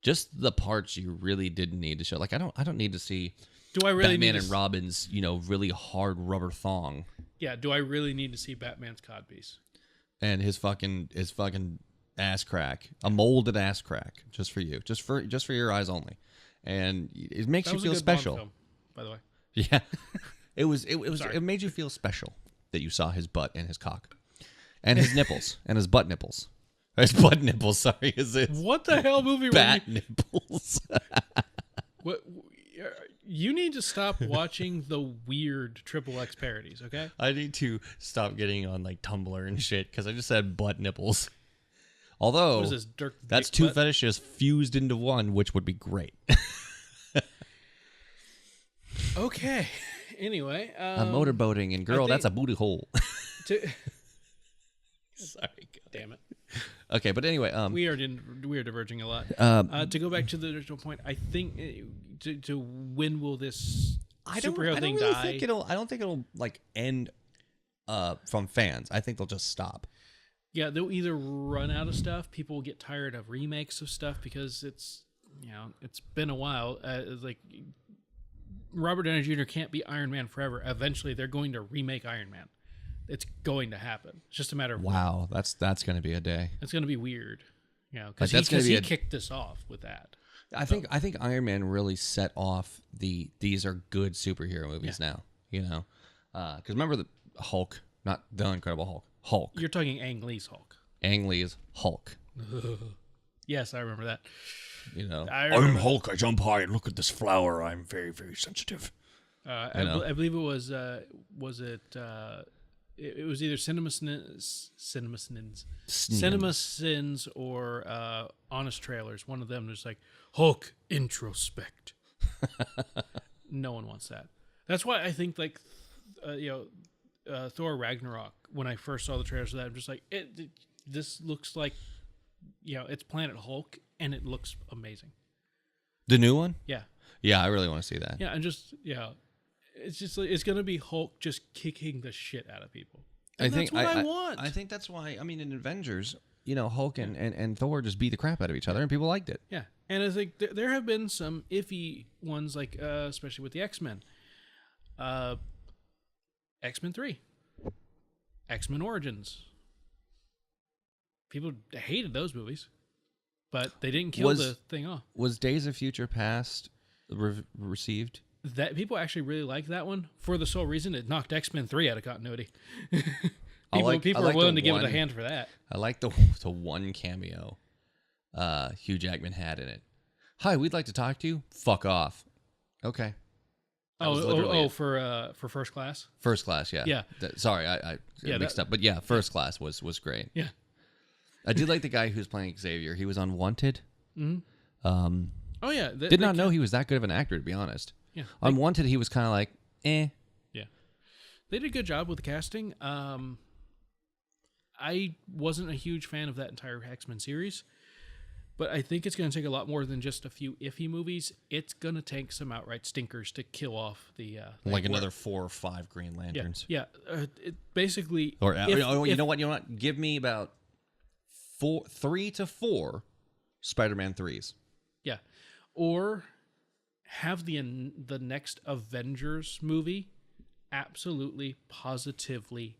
just the parts you really didn't need to show. Like I don't need to see Do I really Batman need and to, Robin's, you know, really hard rubber thong Yeah, do I really need to see Batman's codpiece? and his fucking ass crack, a molded ass crack, just for you, just for your eyes only, and it makes That you was a feel good Bond special. film, by the way. Yeah, Sorry. it made you feel special that you saw his butt and his cock, and his nipples and his butt nipples, his butt nipples. Sorry, is it What the hell movie were bat nipples? What, you need to stop watching the weird Triple X parodies, okay? I need to stop getting on like Tumblr and shit because I just said butt nipples. Although What is this, Dirk? that's Dick two Butt? fetishes fused into one, which would be great. Okay. Anyway, A motorboating and girl, think- that's a booty hole. Sorry, damn it. Okay, but anyway, We are diverging a lot. To go back to the original point, I think to when will this superhero thing really die? think I don't think it'll like end from fans. I think they'll just stop. Yeah, they'll either run out of stuff. People will get tired of remakes of stuff because it's been a while. Like Robert Downey Jr. can't be Iron Man forever. Eventually, they're going to remake Iron Man. It's going to happen. It's just a matter of Wow, that's going to be a day. It's going to be weird, Like, because that's gonna be he a- kicked this off with that. I think Iron Man really set off these are good superhero movies now. You know, because remember the Hulk, not the Incredible Hulk. Hulk. You're talking Ang Lee's Hulk. Ang Lee's Hulk. Yes, I remember that. You know, I remember Hulk. I jump high and look at this flower. I'm very, very sensitive. I believe it was it was either Cinema Sins or Honest Trailers. One of them was like Hulk introspect. No one wants that. That's why I think like Thor Ragnarok. When I first saw the trailers of that, I'm just like this looks like it's Planet Hulk and it looks amazing. the new one. Yeah. Yeah, I really want to see that. Yeah, and just it's just like, it's gonna be Hulk just kicking the shit out of people. And I think that's what I want. I think that's why. I mean, in Avengers, Hulk and Thor just beat the crap out of each other, and people liked it. Yeah, and I think there have been some iffy ones, like especially with the X-Men, X-Men 3, X-Men Origins. People hated those movies, but they didn't kill the thing off. Was Days of Future Past received? That people actually really liked that one for the sole reason it knocked X-Men 3 out of continuity. People I like are the willing to give it a one- hand for that. I like the one cameo Hugh Jackman had in it. Hi, we'd like to talk to you. Fuck off. Okay. That was literally it. For First Class. First Class, yeah. Yeah. Sorry, I mixed up. But yeah, First Class was great. Yeah. I did like the guy who's playing Xavier. He was on Wanted. Mm-hmm. Oh yeah. Did not know he was that good of an actor, to be honest. Yeah. On Wanted, he was kind of like, eh. Yeah. They did a good job with the casting. I wasn't a huge fan of that entire X-Men series, but I think it's going to take a lot more than just a few iffy movies. It's going to take some outright stinkers to kill off the... like another 4 or 5 Green Lanterns. Yeah. It basically... Or you know what? Give me about 3 to 4 Spider-Man 3s. Yeah. Or have the next Avengers movie absolutely, positively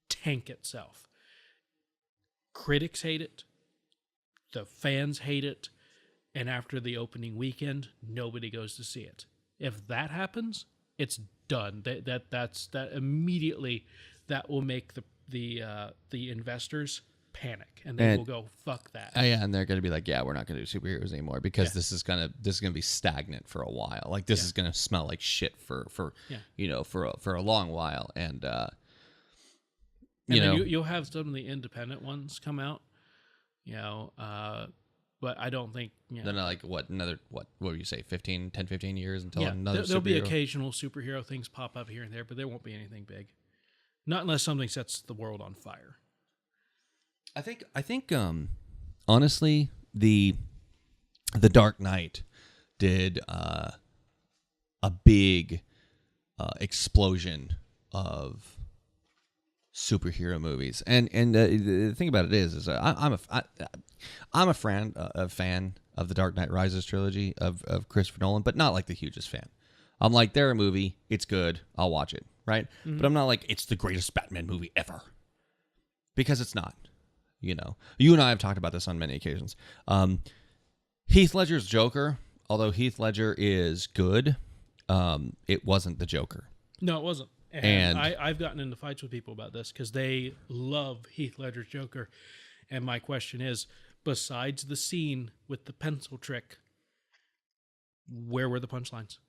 tank itself. Critics hate it. The fans hate it. And after the opening weekend, nobody goes to see it. If that happens, it's done. That immediately that will make the investors panic, and they will go, fuck that. Yeah, and they're going to be like, yeah, we're not going to do superheroes anymore because this is gonna be stagnant for a while. Like this is going to smell like shit for a long while, and you'll have some of the independent ones come out, but I don't think then like what would you say 15 years until another there'll be superhero? occasional superhero things pop up here and there, but there won't be anything big, not unless something sets the world on fire. I think honestly the Dark Knight did a big explosion of superhero movies, and the thing about it is I'm a fan of the Dark Knight Rises trilogy of Christopher Nolan, but not like the hugest fan. I'm like, they're a movie, it's good, I'll watch it, right? Mm-hmm. But I'm not like it's the greatest Batman movie ever, because it's not. You and I have talked about this on many occasions. Heath Ledger's Joker, although Heath Ledger is good, it wasn't the Joker. No, it wasn't. And I've gotten into fights with people about this because they love Heath Ledger's Joker. And my question is, besides the scene with the pencil trick, where were the punchlines?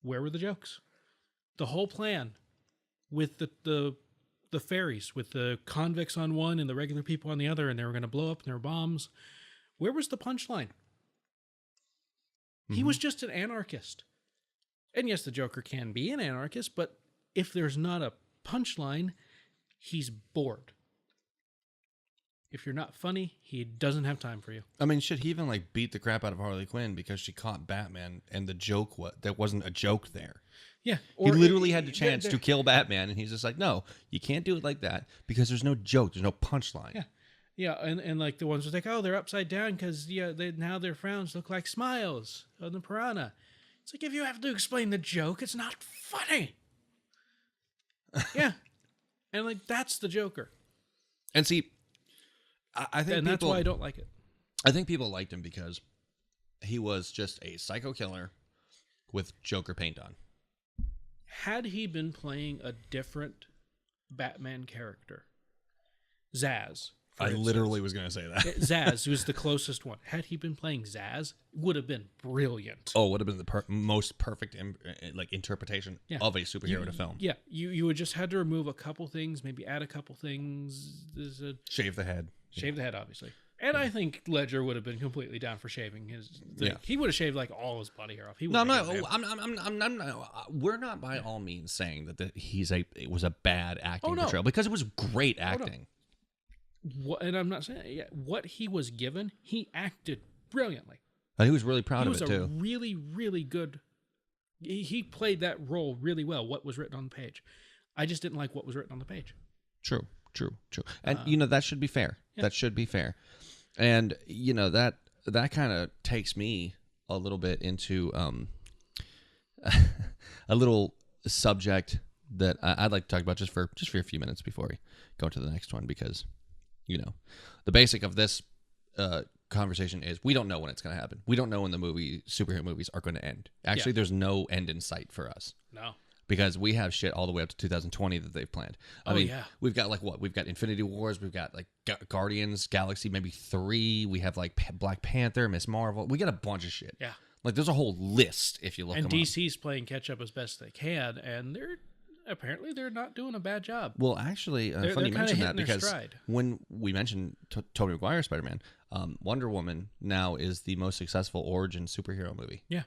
Where were the jokes? The whole plan with the fairies, with the convicts on one and the regular people on the other, and they were going to blow up and there were bombs. Where was the punchline? Mm-hmm. He was just an anarchist. And yes, the Joker can be an anarchist, but if there's not a punchline, he's bored. If you're not funny, he doesn't have time for you. I mean, shit, he even like beat the crap out of Harley Quinn because she caught Batman, and the joke there wasn't a joke there. Yeah, he literally had the chance to kill Batman, and he's just like, no, you can't do it like that because there's no joke, there's no punchline. Yeah, and like the ones who's like, oh, they're upside down because now their frowns look like smiles on the piranha. It's like, if you have to explain the joke, it's not funny. Yeah, and like that's the Joker. And see, I think that's why I don't like it. I think people liked him because he was just a psycho killer with Joker paint on. Had he been playing a different Batman character, Zaz. I literally was going to say that. Zaz, who's the closest one. Had he been playing Zaz, would have been brilliant. Oh, would have been the most perfect interpretation of a superhero in a film. Yeah, you would just had to remove a couple things, maybe add a couple things. Shave the head. Shave the head, obviously. And I think Ledger would have been completely down for shaving his thing. Yeah. He would have shaved like all his body hair off. We're not by all means saying that it was a bad acting portrayal, because it was great acting. And I'm not saying what he was given, he acted brilliantly. And he was really proud of it too. He was a really, really good. He played that role really well. What was written on the page, I just didn't like what was written on the page. True. And that should be fair. Yeah. That should be fair. And that kind of takes me a little bit into a little subject that I'd like to talk about just for a few minutes before we go to the next one, because the basic of this conversation is we don't know when it's going to happen. We don't know when the superhero movies are going to end. Actually, there's no end in sight for us. No. because we have shit all the way up to 2020 that they've planned. I mean, yeah. we've got like what? We've got Infinity Wars. We've got like Guardians Galaxy, maybe 3. We have like Black Panther, Miss Marvel. We got a bunch of shit. Yeah. Like there's a whole list if you look. And them up. DC's playing catch up as best they can, and they're not doing a bad job. Well, actually, They're funny you kinda mention that hitting their because stride. when we mentioned Tobey Maguire Spider-Man, Wonder Woman now is the most successful origin superhero movie. Yeah.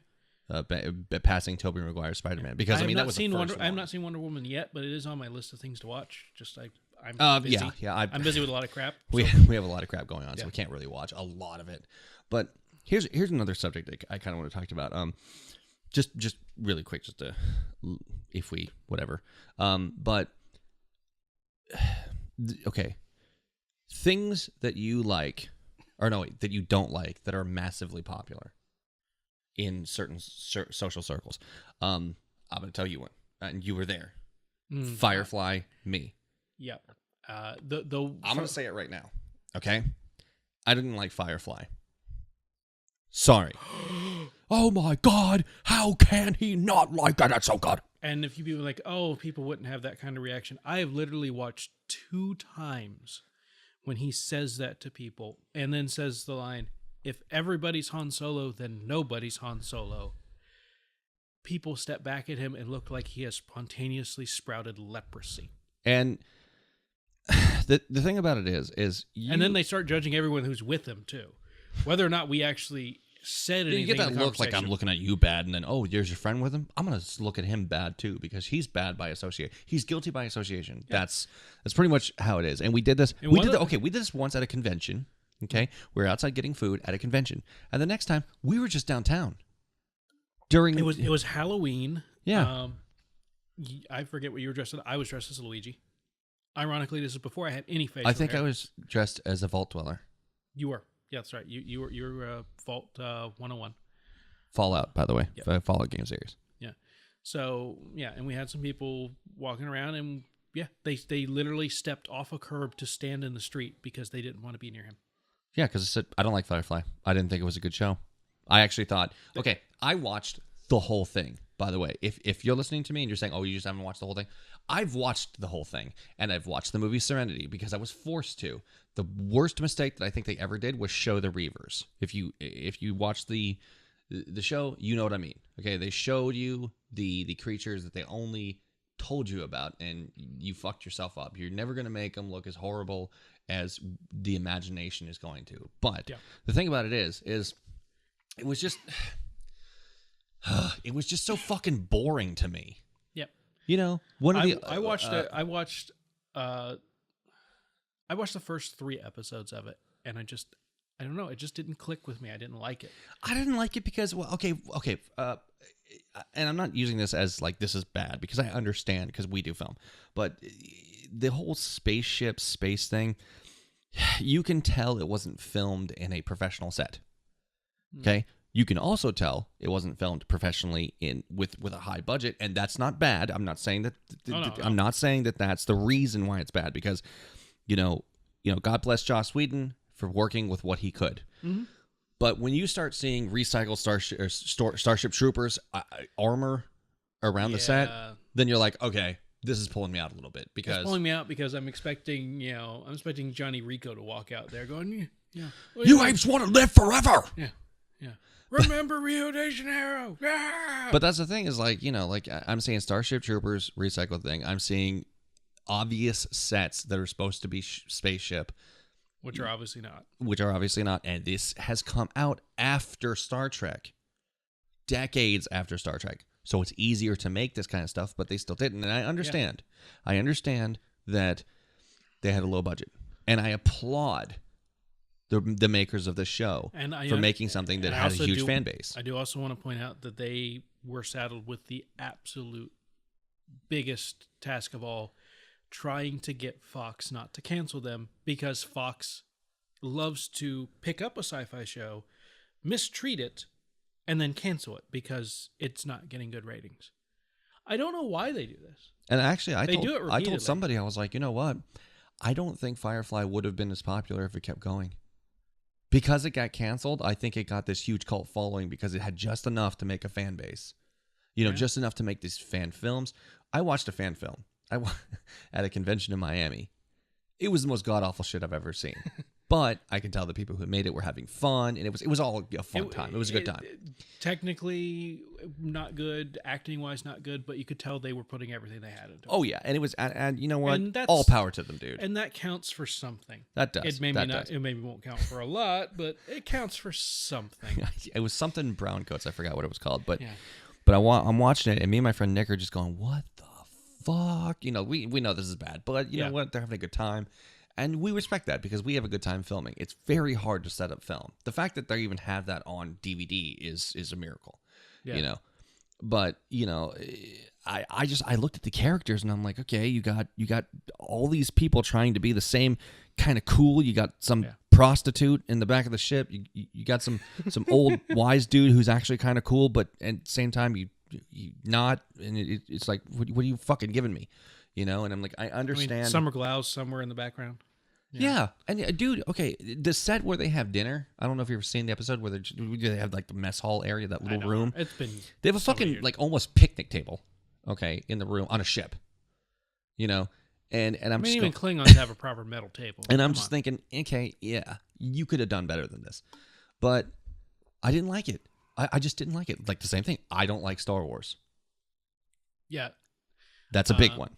Passing Tobey Maguire Spider-Man because I mean that was the first I have one. not seen Wonder Woman yet, but it is on my list of things to watch. Just I'm busy. yeah. I'm busy with a lot of crap. We so- we have a lot of crap going on, so Yeah. we can't really watch a lot of it. But here's another subject that I kind of want to talk about. Just really quick, just to if we whatever. But okay, things that you like, or no, wait, that you don't like that are massively popular in certain social circles. I'm gonna tell you one, and you were there. Mm. Firefly, me. Yeah. The I'm gonna say it right now. Okay, I didn't like Firefly. Sorry. Oh my God! How can he not like that? That's so good. And if you people are like, oh, people wouldn't have that kind of reaction. I have literally watched 2 times when he says that to people and then says the line, if everybody's Han Solo, then nobody's Han Solo. People step back at him and look like he has spontaneously sprouted leprosy. And the thing about it is you, And then they start judging everyone who's with him too. Whether or not we actually said anything. you get that in the look like I'm conversation. looking at you bad, and then oh, there's your friend with him. I'm gonna look at him bad too because he's bad by association. He's guilty by association. Yeah. That's pretty much how it is. And we did this. And We one did of the- okay. We did this once at a convention. Okay, we were outside getting food at a convention, and the next time we were just downtown. During It was Halloween. Yeah. I forget what you were dressed as. I was dressed as Luigi. Ironically, this is before I had any facial I think hair. I was dressed as a vault dweller. You were. Yeah, that's right. You were Vault 101. Fallout, by the way, Yep. Fallout game series. Yeah. So yeah, and we had some people walking around, and yeah, they literally stepped off a curb to stand in the street because they didn't want to be near him. Yeah, because I said I don't like Firefly. I didn't think it was a good show. I actually thought, okay, I watched the whole thing. By the way, if you're listening to me and you're saying, oh, you just haven't watched the whole thing, I've watched the whole thing, and I've watched the movie Serenity because I was forced to. The worst mistake that I think they ever did was show the Reavers. If you watch the show, you know what I mean. Okay, they showed you the creatures that they only told you about, and you fucked yourself up. You're never going to make them look as horrible as the imagination is going to. But Yeah. the thing about it is it was just it was just so fucking boring to me. Yep. You know, one of the I watched the first 3 episodes of it, and I don't know, it just didn't click with me. I didn't like it. I didn't like it because, well, okay, and I'm not using this as like this is bad because I understand because we do film, but the whole spaceship space thing, you can tell it wasn't filmed in a professional set. Okay, you can also tell it wasn't filmed professionally with a high budget, and that's not bad. I'm not saying that. No. I'm not saying that that's the reason why it's bad because, you know, God bless Joss Whedon for working with what he could. Mm-hmm. But when you start seeing recycled Starship Troopers armor around the set, Yeah. then you're like, okay, this is pulling me out a little bit It's because pulling me out because I'm expecting Johnny Rico to walk out there going, yeah. You apes want to live forever. Yeah. Remember Rio de Janeiro? Yeah. But that's the thing is like, you know, like I'm seeing Starship Troopers recycled thing. I'm seeing obvious sets that are supposed to be spaceship, which are obviously not. which are obviously not. And this has come out after Star Trek, decades after Star Trek. So it's easier to make this kind of stuff, but they still didn't. And I understand. I understand that they had a low budget. And I applaud the makers of the show And for making something that and I had a also huge fan base. I do also want to point out that they were saddled with the absolute biggest task of all, trying to get Fox not to cancel them, because Fox loves to pick up a sci-fi show, mistreat it, and then cancel it because it's not getting good ratings. I don't know why they do this. And actually, They do it I repeatedly. told somebody, I was like, you know what? I don't think Firefly would have been as popular if it kept going. Because it got canceled, I think it got this huge cult following because it had just enough to make a fan base. You know, Yeah. just enough to make these fan films. I watched a fan film at a convention in Miami. It was the most god awful shit I've ever seen. But I could tell the people who made it were having fun, and it was all a fun time. It was a good time. Technically, not good. Acting wise, not good. But you could tell they were putting everything they had into it. Oh yeah, and it was, and you know what? And that's- All power to them, dude. And that counts for something. That does. It maybe that not. does. It maybe won't count for a lot, but it counts for something. It was something brown coats. I forgot what it was called, but Yeah. but I'm watching it, and me and my friend Nick are just going, "What the fuck?" You know, we know this is bad, but you Yeah. know what? They're having a good time, and we respect that because we have a good time filming. It's very hard to set up film. The fact that they even have that on DVD is a miracle. Yeah. You know, but you know, I looked at the characters and I'm like, okay, you got all these people trying to be the same kind of cool. You got some Yeah. prostitute in the back of the ship. You got some old wise dude who's actually kind of cool, but at the same time you not. And it's like, what are you fucking giving me? You know? And I'm like, I I understand. mean, Summer Glau's somewhere in the background. Yeah. And dude, okay, the set where they have dinner, I don't know if you've ever seen the episode where they have like the mess hall area, that I little know. room. It's been. They have a so fucking weird. like almost picnic table, okay, in the room on a ship. You know? And I'm I mean, just even going, Klingons have a proper metal table. and I'm Come just on. thinking, okay, yeah, you could have done better than this. But I didn't like it. I just didn't like it. Like the same thing. I don't like Star Wars. Yeah. That's a big Uh, one.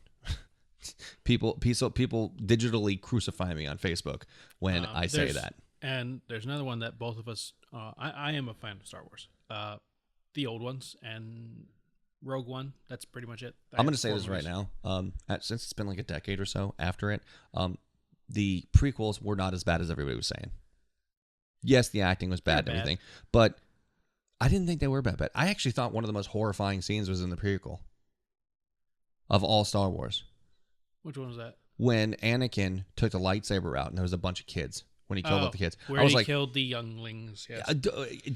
People digitally crucify me on Facebook when I say There's- that. And there's another one that both of us. I am a fan of Star Wars. The old ones and Rogue One. That's pretty much it. I'm going to say this right now. Since it's been like a decade or so after it, the prequels were not as bad as everybody was saying. Yes, the acting was bad and They're bad. everything, but I didn't think they were bad. I actually thought one of the most horrifying scenes was in the prequel of all Star Wars, Which one was that? when Anakin took the lightsaber out and there was a bunch of kids when he killed all the kids. Where I was he like, killed the younglings. Yes.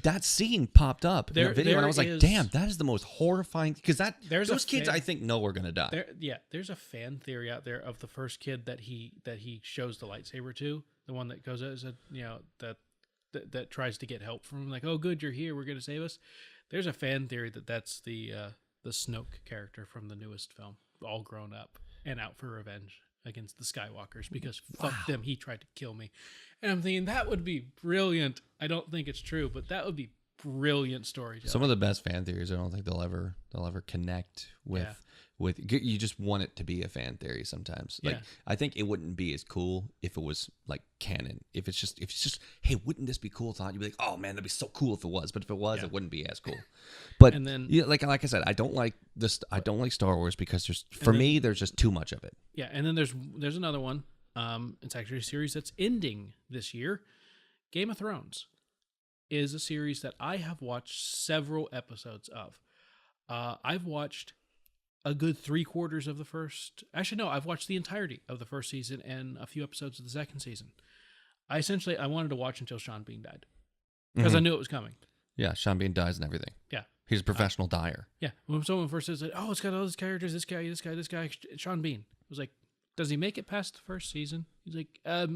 that scene popped up in There- the video, and I there was like, is- damn, that is the most horrifying, because There's a those kids fan- I think know we're gonna die. There's a fan theory out there of the first kid that he shows the lightsaber to, the one that goes out, that tries to get help from him, like, oh good, you're here, we're gonna save us. There's a fan theory that's the Snoke character from the newest film, all grown up and out for revenge against the Skywalkers because fuck them, he tried to kill me. And I'm thinking that would be brilliant. I don't think it's true, but that would be brilliant storytelling. Some of the best fan theories, I don't think they'll ever connect with Yeah. you just want it to be a fan theory sometimes. Like Yeah. I think it wouldn't be as cool if it was like canon. If it's just hey, wouldn't this be cool? Thought you'd be like, oh man, that'd be so cool if it was. But if it was, Yeah. it wouldn't be as cool. But And then- yeah, like I said, I don't like this. I don't like Star Wars because there's just too much of it. Yeah, and then there's another one. It's actually a series that's ending this year. Game of Thrones is a series that I have watched several episodes of. I've watched a good 3/4 of the first. Actually, no, I've watched the entirety of the first season and a few episodes of the second season. I wanted to watch until Sean Bean died because I knew it was coming. Yeah, Sean Bean dies and everything. Yeah. He's a professional dyer. Yeah, when someone first says, "Oh, it's got all these characters, this guy, Sean Bean," I was like, "Does he make it past the first season?" He's like, It's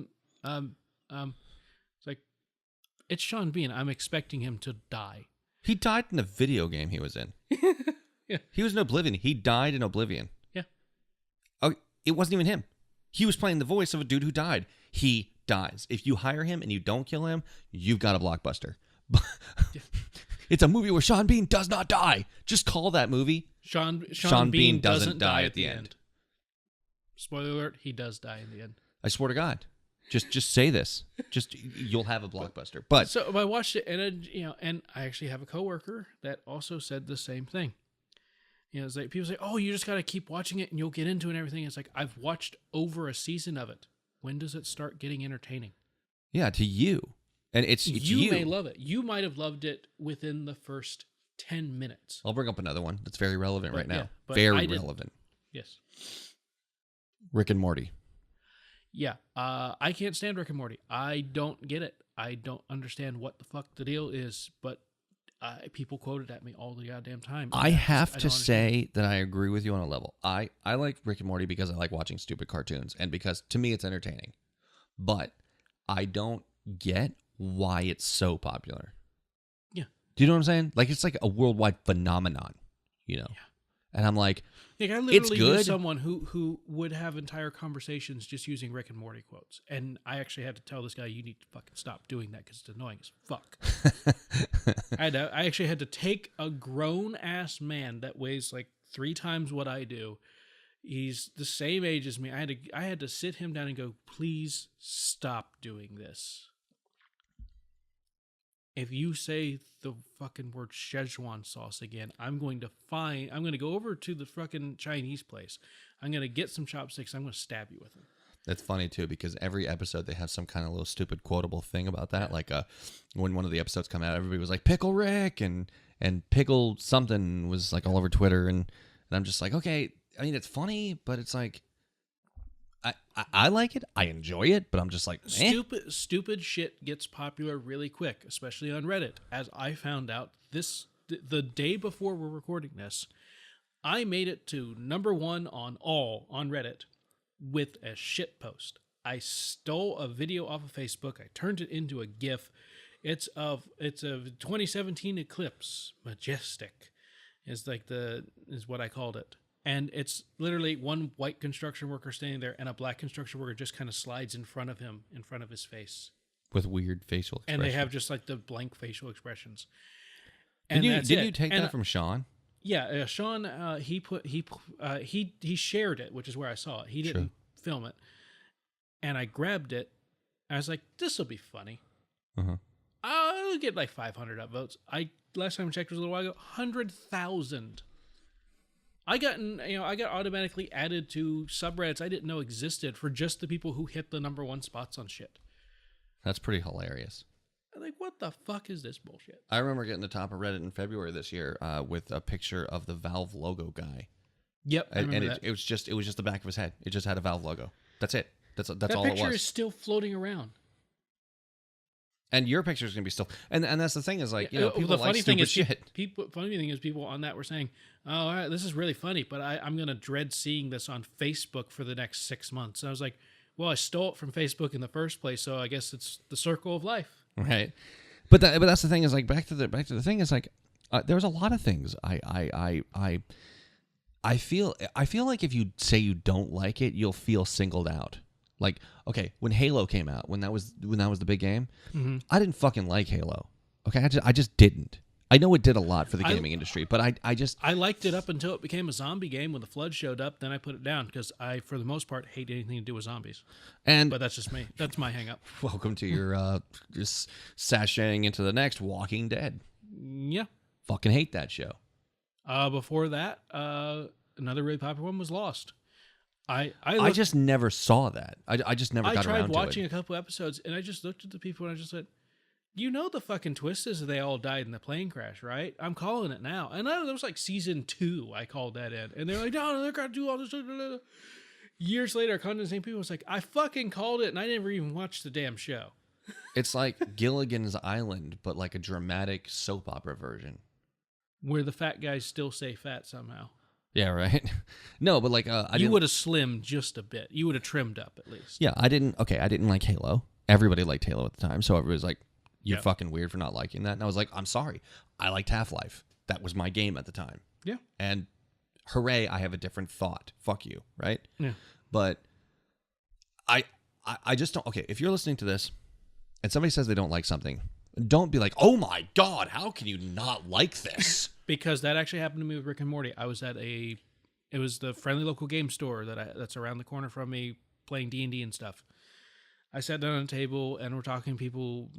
like, it's Sean Bean. I'm expecting him to die. He died in the video game he was in. Yeah. He was in Oblivion. He died in Oblivion. Yeah. Oh, it wasn't even him. He was playing the voice of a dude who died. He dies. If you hire him and you don't kill him, you've got a blockbuster. It's a movie where Sean Bean does not die. Just call that movie. Sean Bean doesn't die at the end. Spoiler alert: he does die in the end. I swear to God. Just say this. Just you'll have a blockbuster. But So I watched it, and I actually have a coworker that also said the same thing. It's like people say, "Oh, you just got to keep watching it, and you'll get into it and everything." It's like I've watched over a season of it. When does it start getting entertaining? yeah, to you. And it's You may love it. You might have loved it within the first 10 minutes. I'll bring up another one that's very relevant right now. yeah, but very I didn't. relevant. Yes. Rick and Morty. Yeah. I can't stand Rick and Morty. I don't get it. I don't understand what the fuck the deal is, but people quote it at me all the goddamn time. I have to don't understand. say that I agree with you on a level. I like Rick and Morty because I like watching stupid cartoons and because to me it's entertaining. But I don't get why it's so popular. Yeah. Do you know what I'm saying? Like it's like a worldwide phenomenon, you know. And I'm like, Like I literally it's knew good. someone who would have entire conversations just using Rick and Morty quotes, and I actually had to tell this guy, "You need to fucking stop doing that because it's annoying as fuck." I actually had to take a grown ass man that weighs like 3 times what I do. He's the same age as me. I had to sit him down and go, "Please stop doing this. If you say the fucking word Szechuan sauce again, I'm going to go over to the fucking Chinese place. I'm going to get some chopsticks. I'm going to stab you with them." That's funny too, because every episode they have some kind of little stupid quotable thing about that. Like when one of the episodes come out, everybody was like Pickle Rick and Pickle something was like all over Twitter, and I'm just like, okay, I mean it's funny, but it's like I like it, I enjoy it, but I'm just like Stupid shit gets popular really quick, especially on Reddit. As I found out the day before we're recording this, I made it to #1 on Reddit with a shit post. I stole a video off of Facebook. I turned it into a GIF. It's a 2017 eclipse, majestic, is what I called it. And it's literally one white construction worker standing there, and a black construction worker just kind of slides in front of him, in front of his face. with weird facial expressions. And they have just like the blank facial expressions. Did And you take and, that from Sean? Yeah, Sean. He shared it, which is where I saw it. He didn't film it, and I grabbed it. I was like, "This will be funny. I'll get like 500 upvotes." Last time I checked was a little while ago. 100,000. I got automatically added to subreddits I didn't know existed for just the people who hit the #1 spots on shit. That's pretty hilarious. I'm like, what the fuck is this bullshit? I remember getting the top of Reddit in February this year with a picture of the Valve logo guy. Yep, I remember and that. it was just the back of his head. It just had a Valve logo. That's it. That's That all it picture was. is still floating around. And your picture is gonna be still. And that's the thing is like people the like funny thing stupid is shit. funny thing is people on that were saying, "Oh, all right, this is really funny, but I'm gonna dread seeing this on Facebook for the next 6 months." And I was like, "Well, I stole it from Facebook in the first place, so I guess it's the circle of life." Right. But that's the thing is like back to the thing is like there was a lot of things I feel like if you say you don't like it, you'll feel singled out. Like, okay, when Halo came out, when that was the big game, I didn't fucking like Halo. Okay, I just didn't. I know it did a lot for the gaming industry, but I liked it up until it became a zombie game. When the Flood showed up, then I put it down because I, for the most part, hate anything to do with zombies. But that's just me. That's my hang up. welcome to your just sashaying into the next Walking Dead. Yeah. Fucking hate that show. Before that, another really popular one was Lost. I just never saw that. I just never got around to it. I tried watching a couple episodes, and I just looked at the people and I just said, "You know the fucking twist is they all died in the plane crash, right? I'm calling it now." And that was like season 2. I called that in, and they're like, "No, they're gonna do all this." Years later, I called the same people. I was like, "I fucking called it, and I never even watched the damn show." It's like Gilligan's Island, but like a dramatic soap opera version, where the fat guys still say fat somehow. Yeah, right. No, but like you would have slimmed just a bit. You would have trimmed up at least. Yeah, I didn't like Halo. Everybody liked Halo at the time, so everybody was like, "You're fucking weird for not liking that." And I was like, "I'm sorry. I liked Half-Life. That was my game at the time." Yeah. And hooray, I have a different thought. Fuck you, right? Yeah. But I just don't. Okay, if you're listening to this and somebody says they don't like something, don't be like, "Oh my God, how can you not like this?" Because that actually happened to me with Rick and Morty. I was at it was the friendly local game store that's around the corner from me, playing D&D and stuff. I sat down on a table and we're talking to people,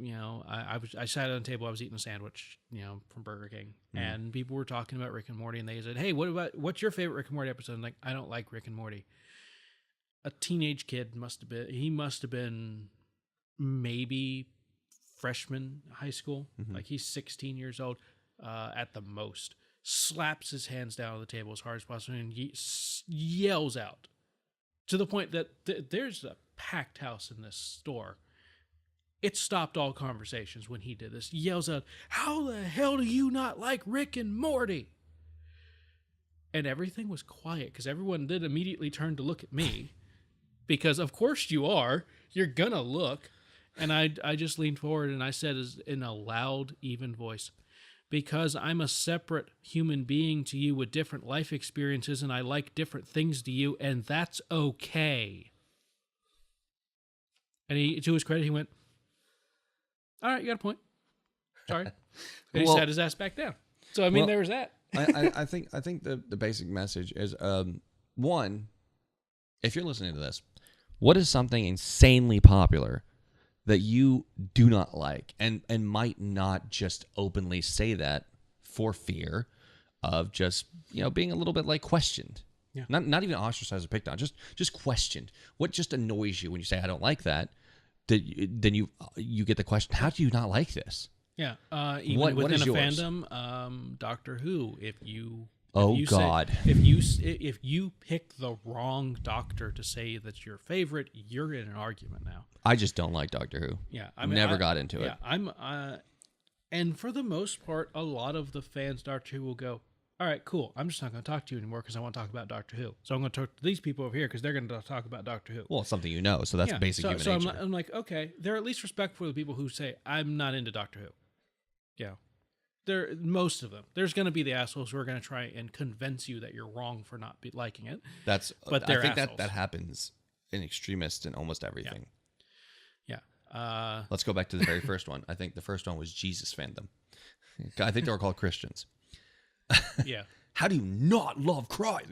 I sat on a table, I was eating a sandwich, from Burger King. And people were talking about Rick and Morty, and they said, "Hey, what's your favorite Rick and Morty episode?" I'm like, "I don't like Rick and Morty." A teenage kid must have been maybe freshman high school. Like he's 16 years old at the most. Slaps his hands down on the table as hard as possible and yells out to the point that there's a packed house in this store. It stopped all conversations when he did this. He yells out, "How the hell do you not like Rick and Morty?" And everything was quiet because everyone did immediately turn to look at me because of course you are. You're gonna look. And I just leaned forward and I said in a loud, even voice, because I'm a separate human being to you with different life experiences and I like different things to you, and that's okay. And he, to his credit, he went, all right, you got a point. Sorry. And he Well- sat his ass back down. So, I mean, Well, there was that. I think the basic message is one, if you're listening to this, what is something insanely popular that you do not like and might not just openly say that for fear of just being a little bit like questioned. Yeah. Not even ostracized or picked on, just questioned. What just annoys you when you say I don't like that? Then you get the question, how do you not like this? Yeah. Even What within is a yours? fandom, Doctor Who, if you God. if you pick the wrong Doctor to say that's your favorite, you're in an argument now. I just don't like Doctor Who. Yeah, Never got into it. Yeah, and for the most part, a lot of the fans of Doctor Who will go, all right, cool. I'm just not going to talk to you anymore because I want to talk about Doctor Who. So I'm going to talk to these people over here because they're going to talk about Doctor Who. Well, it's something you know, so that's Yeah, basic human so nature. I'm like, okay, they're at least respectful of the people who say I'm not into Doctor Who. Yeah, they're most of them. There's going to be the assholes who are going to try and convince you that you're wrong for not liking it. But they're I think assholes. that happens in extremists in almost everything. Yeah. Let's go back to the very first one. I think the first one was Jesus fandom. I think they were called Christians. Yeah. How do you not love Christ?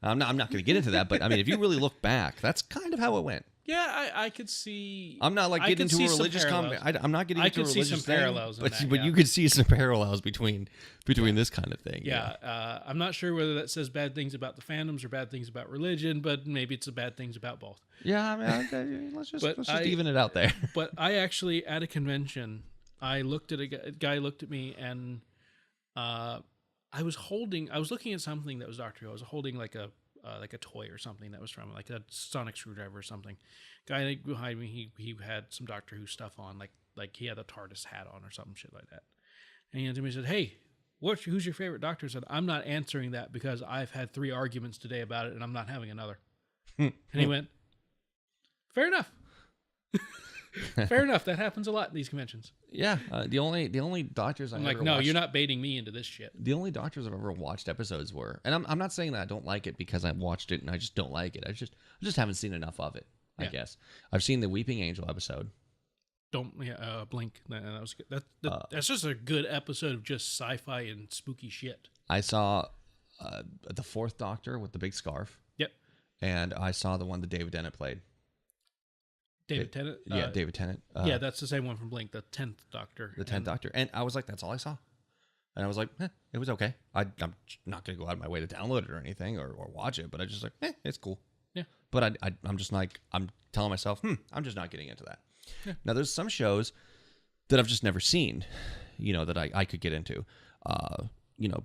I'm not going to get into that, but I mean, if you really look back, that's kind of how it went. Yeah, I could see. I'm not like I getting could into a see some religious parallels. comment. I'm not getting I into a could see religious some thing, parallels in but that, but yeah. you could see some parallels between this kind of thing. Yeah, I'm not sure whether that says bad things about the fandoms or bad things about religion, but maybe it's bad things about both. Yeah. I mean, let's just But even it out there. But I actually, at a convention, I looked at a guy looked at me and I was looking at something that was Doctor Who. I was holding like a toy or something that was from like a sonic screwdriver or something. Guy behind me, he had some Doctor Who stuff on, like he had a TARDIS hat on or something shit like that. And he handed me and said, "Hey, who's your favorite Doctor?" I said, "I'm not answering that because I've had 3 arguments today about it and I'm not having another." And he went, "Fair enough." Fair enough. That happens a lot in these conventions. Yeah, the only doctors I'm I like, ever no, watched, you're not baiting me into this shit. the only doctors I've ever watched episodes were, and I'm not saying that I don't like it because I watched it and I just don't like it. I just haven't seen enough of it. I Yeah. guess I've seen the Weeping Angel episode. Don't blink. That was good. That's just a good episode of just sci-fi and spooky shit. I saw the 4th Doctor with the big scarf, Yep. and I saw the one that David Tennant played. David Tennant. Yeah, David Tennant. Yeah, that's the same one from Blink, the 10th Doctor. the 10th Doctor, and I was like, that's all I saw, and I was like, it was okay. I'm not gonna go out of my way to download it or anything or watch it, but I just like, it's cool. Yeah. But I'm just like, I'm telling myself, I'm just not getting into that. Yeah. Now, there's some shows that I've just never seen, that I could get into.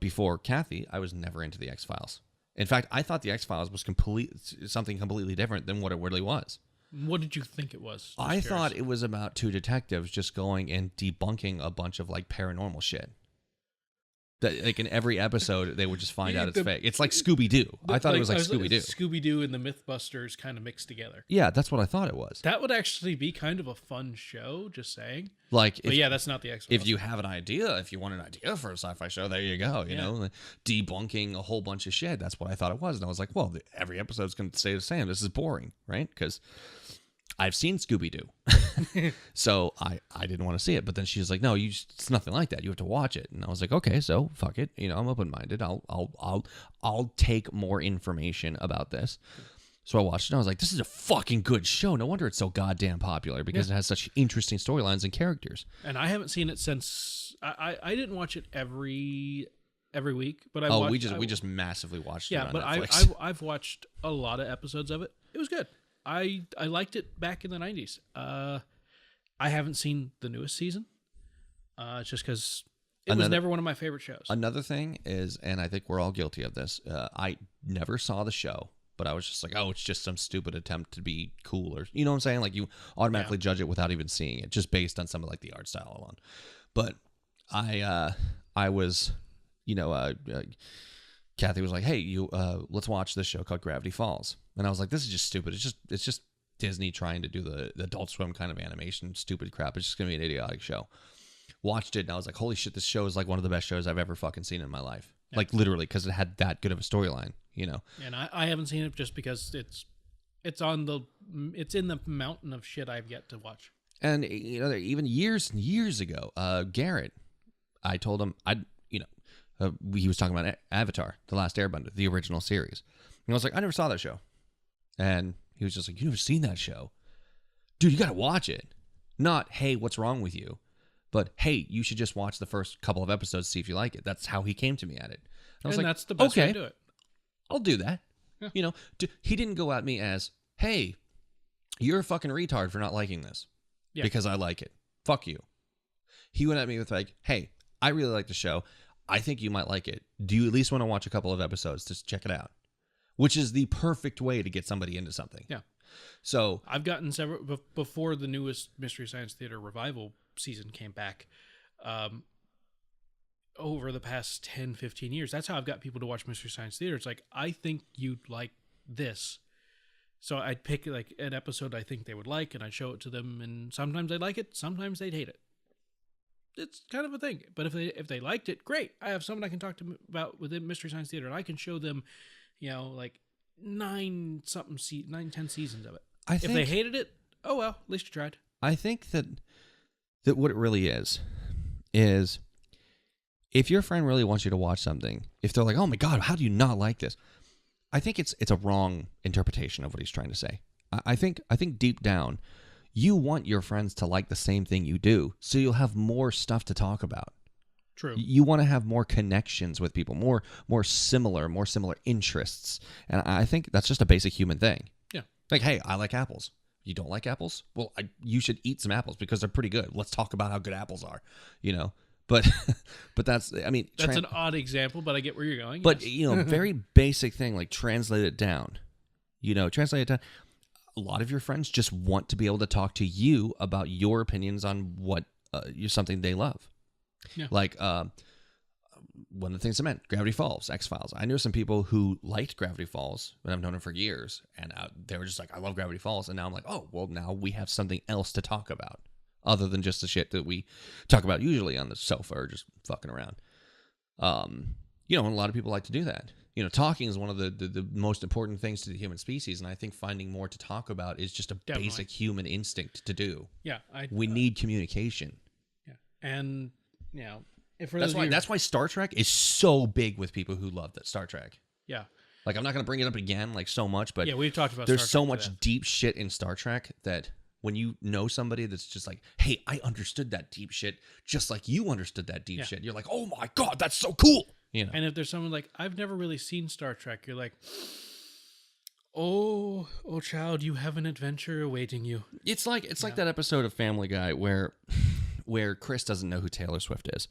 Before Kathy, I was never into the X-Files. In fact, I thought the X-Files was something completely different than what it really was. What did you think it was? Just I curious. thought it was about 2 detectives just going and debunking a bunch of like paranormal shit. That like in every episode they would just find out it's fake. It's like Scooby Doo. I thought it was like Scooby Doo. Scooby Doo and the Mythbusters kind of mixed together. Yeah, that's what I thought it was. That would actually be kind of a fun show. Just saying. Like, But yeah, that's not the X. if you have an idea, if you want an idea for a sci-fi show, there you go. You know, debunking a whole bunch of shit. That's what I thought it was, and I was like, well, every episode's going to stay the same. This is boring, right? Because I've seen Scooby Doo, so I didn't want to see it. But then she's like, no, it's nothing like that. You have to watch it. And I was like, okay, so fuck it. I'm open minded. I'll take more information about this. So I watched it and I was like, this is a fucking good show. No wonder it's so goddamn popular because it has such interesting storylines and characters. And I haven't seen it since I didn't watch it every week, but We just massively watched it on but Netflix. I've watched a lot of episodes of it. It was good. I liked it back in the 90s. I haven't seen the newest season, just because it was never one of my favorite shows. Another thing is, and I think we're all guilty of this, I never saw the show, but I was just like, oh, it's just some stupid attempt to be cool, or you know what I'm saying? Like you automatically judge it without even seeing it, just based on some of like the art style alone. But I was, Kathy was like, hey, let's watch this show called Gravity Falls. And I was like, this is just stupid. It's just Disney trying to do the Adult Swim kind of animation, stupid crap. It's just going to be an idiotic show. watched it and I was like, holy shit, this show is like one of the best shows I've ever fucking seen in my life. Like literally, because it had that good of a storyline, you know. And I haven't seen it just because it's in the mountain of shit I've yet to watch. And you know, even years and years ago, Garrett, I told him he was talking about Avatar, The Last Airbender, the original series, and I was like, I never saw that show, and he was just like, you never seen that show, dude? You got to watch it. Not, hey, what's wrong with you? But hey, you should just watch the first couple of episodes to see if you like it. That's how he came to me at it. I was And like, that's the best way okay, to do it. I'll do that. Yeah. You know, he didn't go at me as, hey, you're a fucking retard for not liking this because I like it. Fuck you. He went at me with like, hey, I really like the show. I think you might like it. Do you at least want to watch a couple of episodes to check it out? Which is the perfect way to get somebody into something. Yeah. So I've gotten several before the newest Mystery Science Theater revival season came back. Over the past 10, 15 years, that's how I've got people to watch Mystery Science Theater. It's like, I think you'd like this. So I'd pick like an episode I think they would like, and I'd show it to them, and sometimes they'd like it, sometimes they'd hate it. It's kind of a thing. But if they liked it, great. I have someone I can talk to about within Mystery Science Theater, and I can show them, you know, like 10 seasons of it. If they hated it, oh well, at least you tried. I think that what it really is if your friend really wants you to watch something, if they're like, oh my God, how do you not like this? I think it's a wrong interpretation of what he's trying to say. I think deep down, you want your friends to like the same thing you do, so you'll have more stuff to talk about. True. You want to have more connections with people, more similar interests, and I think that's just a basic human thing. Yeah. Like, hey, I like apples. You don't like apples? Well, you should eat some apples because they're pretty good. Let's talk about how good apples are, you know? But that's, I mean... That's an odd example, but I get where you're going. But, yes. you know, very basic thing, like translate it down. You know, translate it down. A lot of your friends just want to be able to talk to you about your opinions on what something they love. Yeah. Like, one of the things I meant, Gravity Falls, X-Files. I knew some people who liked Gravity Falls, and I've known them for years, and they were just like, I love Gravity Falls. And now I'm like, oh, well, now we have something else to talk about other than just the shit that we talk about usually on the sofa or just fucking around. You know, and a lot of people like to do that. You know, talking is one of the most important things to the human species, and I think finding more to talk about is just a basic human instinct to do. Yeah. We need communication. Yeah. And, you know, That's why Star Trek is so big with people who love that Star Trek. Yeah. Like, I'm not going to bring it up again, like, so much, but yeah, we've talked about there's Star so Trek much deep shit in Star Trek that when you know somebody that's just like, hey, I understood that deep shit just like you understood that deep shit, you're like, oh my God, that's so cool. You know? And if there's someone like, I've never really seen Star Trek, you're like, oh child, you have an adventure awaiting you. It's like that episode of Family Guy where Chris doesn't know who Taylor Swift is.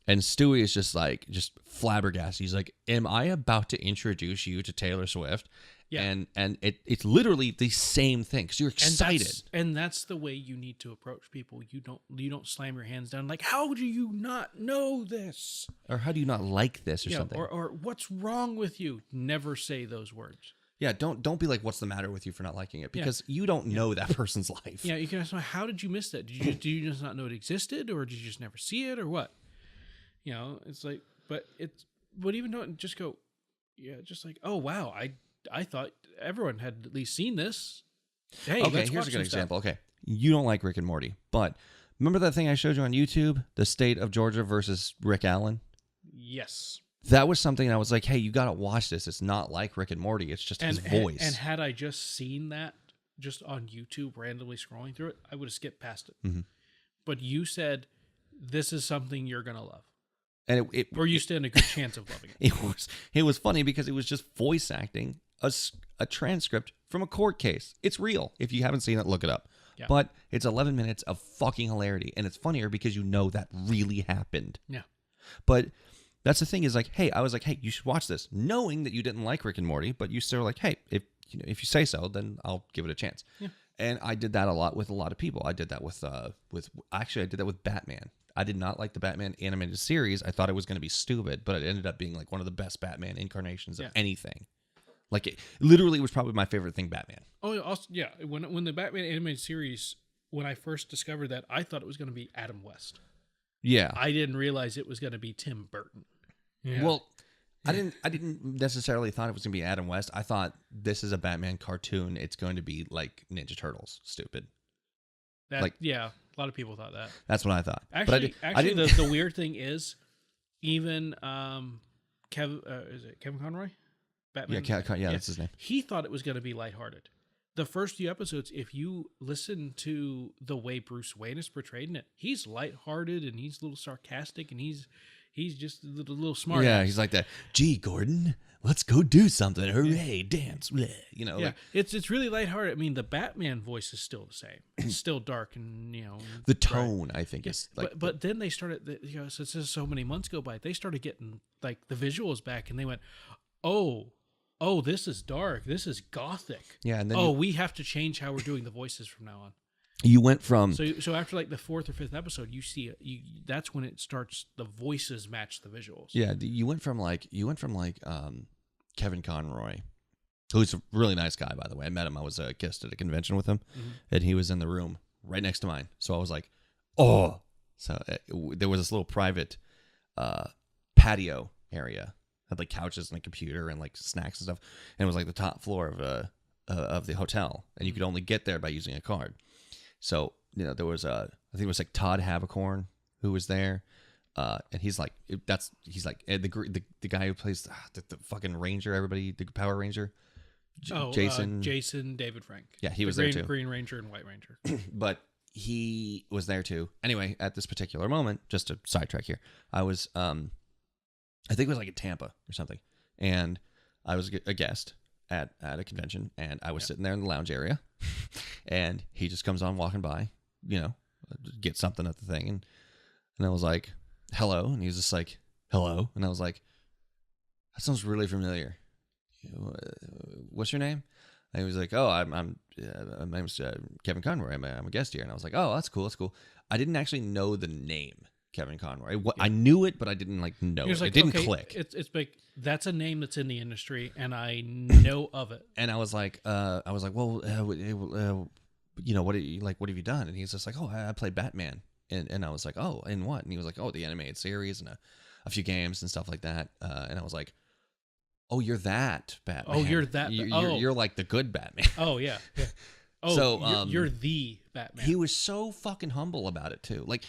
And Stewie is just flabbergasted. He's like, am I about to introduce you to Taylor Swift? Yeah. And it's literally the same thing because you're excited. And that's the way you need to approach people. You don't slam your hands down like, how do you not know this? Or how do you not like this or something? Or what's wrong with you? Never say those words. Yeah, don't be like, what's the matter with you for not liking it? Because you don't know that person's life. Yeah, you can ask them, how did you miss that? Did you just not know it existed, or did you just never see it, or what? You know, it's like, but even don't just go, yeah, just like, oh wow, I thought everyone had at least seen this. Hey, okay, here's a good example. Okay, you don't like Rick and Morty, but remember that thing I showed you on YouTube, the state of Georgia versus Rick Allen? Yes. That was something I was like, hey, you got to watch this. It's not like Rick and Morty. It's just his voice. And had I just seen that just on YouTube, randomly scrolling through it, I would have skipped past it. Mm-hmm. But you said, this is something you're going to love. And or you stand a good chance of loving it. It was funny because it was just voice acting a transcript from a court case. It's real. If you haven't seen it, look it up. Yeah. But it's 11 minutes of fucking hilarity. And it's funnier because you know that really happened. Yeah. But that's the thing is like, hey, I was like, hey, you should watch this, knowing that you didn't like Rick and Morty, but you still were like, hey, if you say so, then I'll give it a chance. Yeah. And I did that a lot with a lot of people. I did that with Batman. I did not like the Batman animated series. I thought it was going to be stupid, but it ended up being like one of the best Batman incarnations of anything. Like it literally was probably my favorite thing, Batman. Oh, also, yeah. When the Batman animated series, when I first discovered that, I thought it was going to be Adam West. Yeah. I didn't realize it was going to be Tim Burton. Yeah. Well, I didn't necessarily thought it was gonna be Adam West. I thought this is a Batman cartoon. It's going to be like Ninja Turtles. Stupid. yeah, a lot of people thought that. That's what I thought. Actually, I didn't. the weird thing is, even is it Kevin Conroy? Batman. Yeah, that's his name. He thought it was going to be lighthearted. The first few episodes, if you listen to the way Bruce Wayne is portrayed in it, he's lighthearted and he's a little sarcastic and he's just a little smart. Yeah, he's like that. Gee, Gordon, let's go do something. Hooray, dance. Bleh. You know, Yeah, like it's really lighthearted. I mean, the Batman voice is still the same. It's still dark and the tone. I think is like. but then they started, since so many months go by, they started getting like the visuals back, and they went, oh, this is dark. This is gothic. Yeah, and then we have to change how we're doing the voices from now on. you went from So after like the fourth or fifth episode, you see that's when it starts. The voices match the visuals. you went from Kevin Conroy, who's a really nice guy, by the way. I met him. I was a guest at a convention with him, and he was in the room right next to mine. So I was like, oh. So there was this little private patio area, had like couches and a computer and like snacks and stuff, and it was like the top floor of the hotel, and you could only get there by using a card. So there was I think it was like Todd Habercorn who was there. And he's like the guy who plays the fucking Ranger, everybody, the Power Ranger, Jason David Frank. Yeah, he was there there too. Green Ranger and White Ranger. But he was there too. Anyway, at this particular moment, just to sidetrack here, I was I think it was like in Tampa or something, and I was a guest at a convention, and I was sitting there in the lounge area, and he just comes on walking by, get something at the thing, and I was like, hello, and he was just like, hello, and I was like, that sounds really familiar. What's your name? And he was like, oh, my name's Kevin Conroy. I'm a guest here. And I was like, oh, that's cool. I didn't actually know the name Kevin Conroy. I knew it, but I didn't know it. Like, it didn't click. It's like, that's a name that's in the industry, and I know of it. And I was like, well, what have you done? And he's just like, oh, I played Batman. And I was like, oh, and what? And he was like, oh, the animated series and a few games and stuff like that. And I was like, oh, you're that Batman. Oh, you're that. You're like the good Batman. Oh, yeah. Oh, so you're the Batman. He was so fucking humble about it too. Like,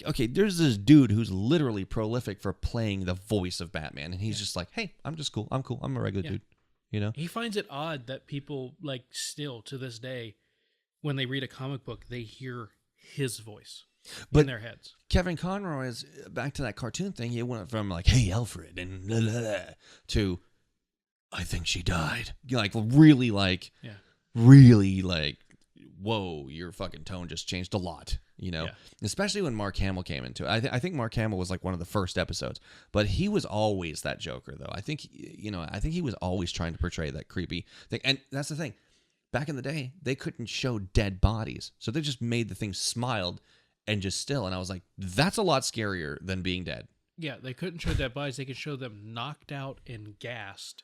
okay, there's this dude who's literally prolific for playing the voice of Batman, and he's just like, hey, I'm just cool. I'm cool. I'm a regular dude. He finds it odd that people like still to this day, when they read a comic book, they hear his voice in their heads. Kevin Conroy is back to that cartoon thing. He went from like, hey, Alfred, and blah, blah, blah, to I think she died. Really whoa, your fucking tone just changed a lot, especially when Mark Hamill came into it. I think Mark Hamill was like one of the first episodes, but he was always that Joker though. I think he was always trying to portray that creepy thing. And that's the thing. Back in the day, they couldn't show dead bodies. So they just made the thing smiled and just still. And I was like, that's a lot scarier than being dead. Yeah, they couldn't show dead bodies. They could show them knocked out and gassed.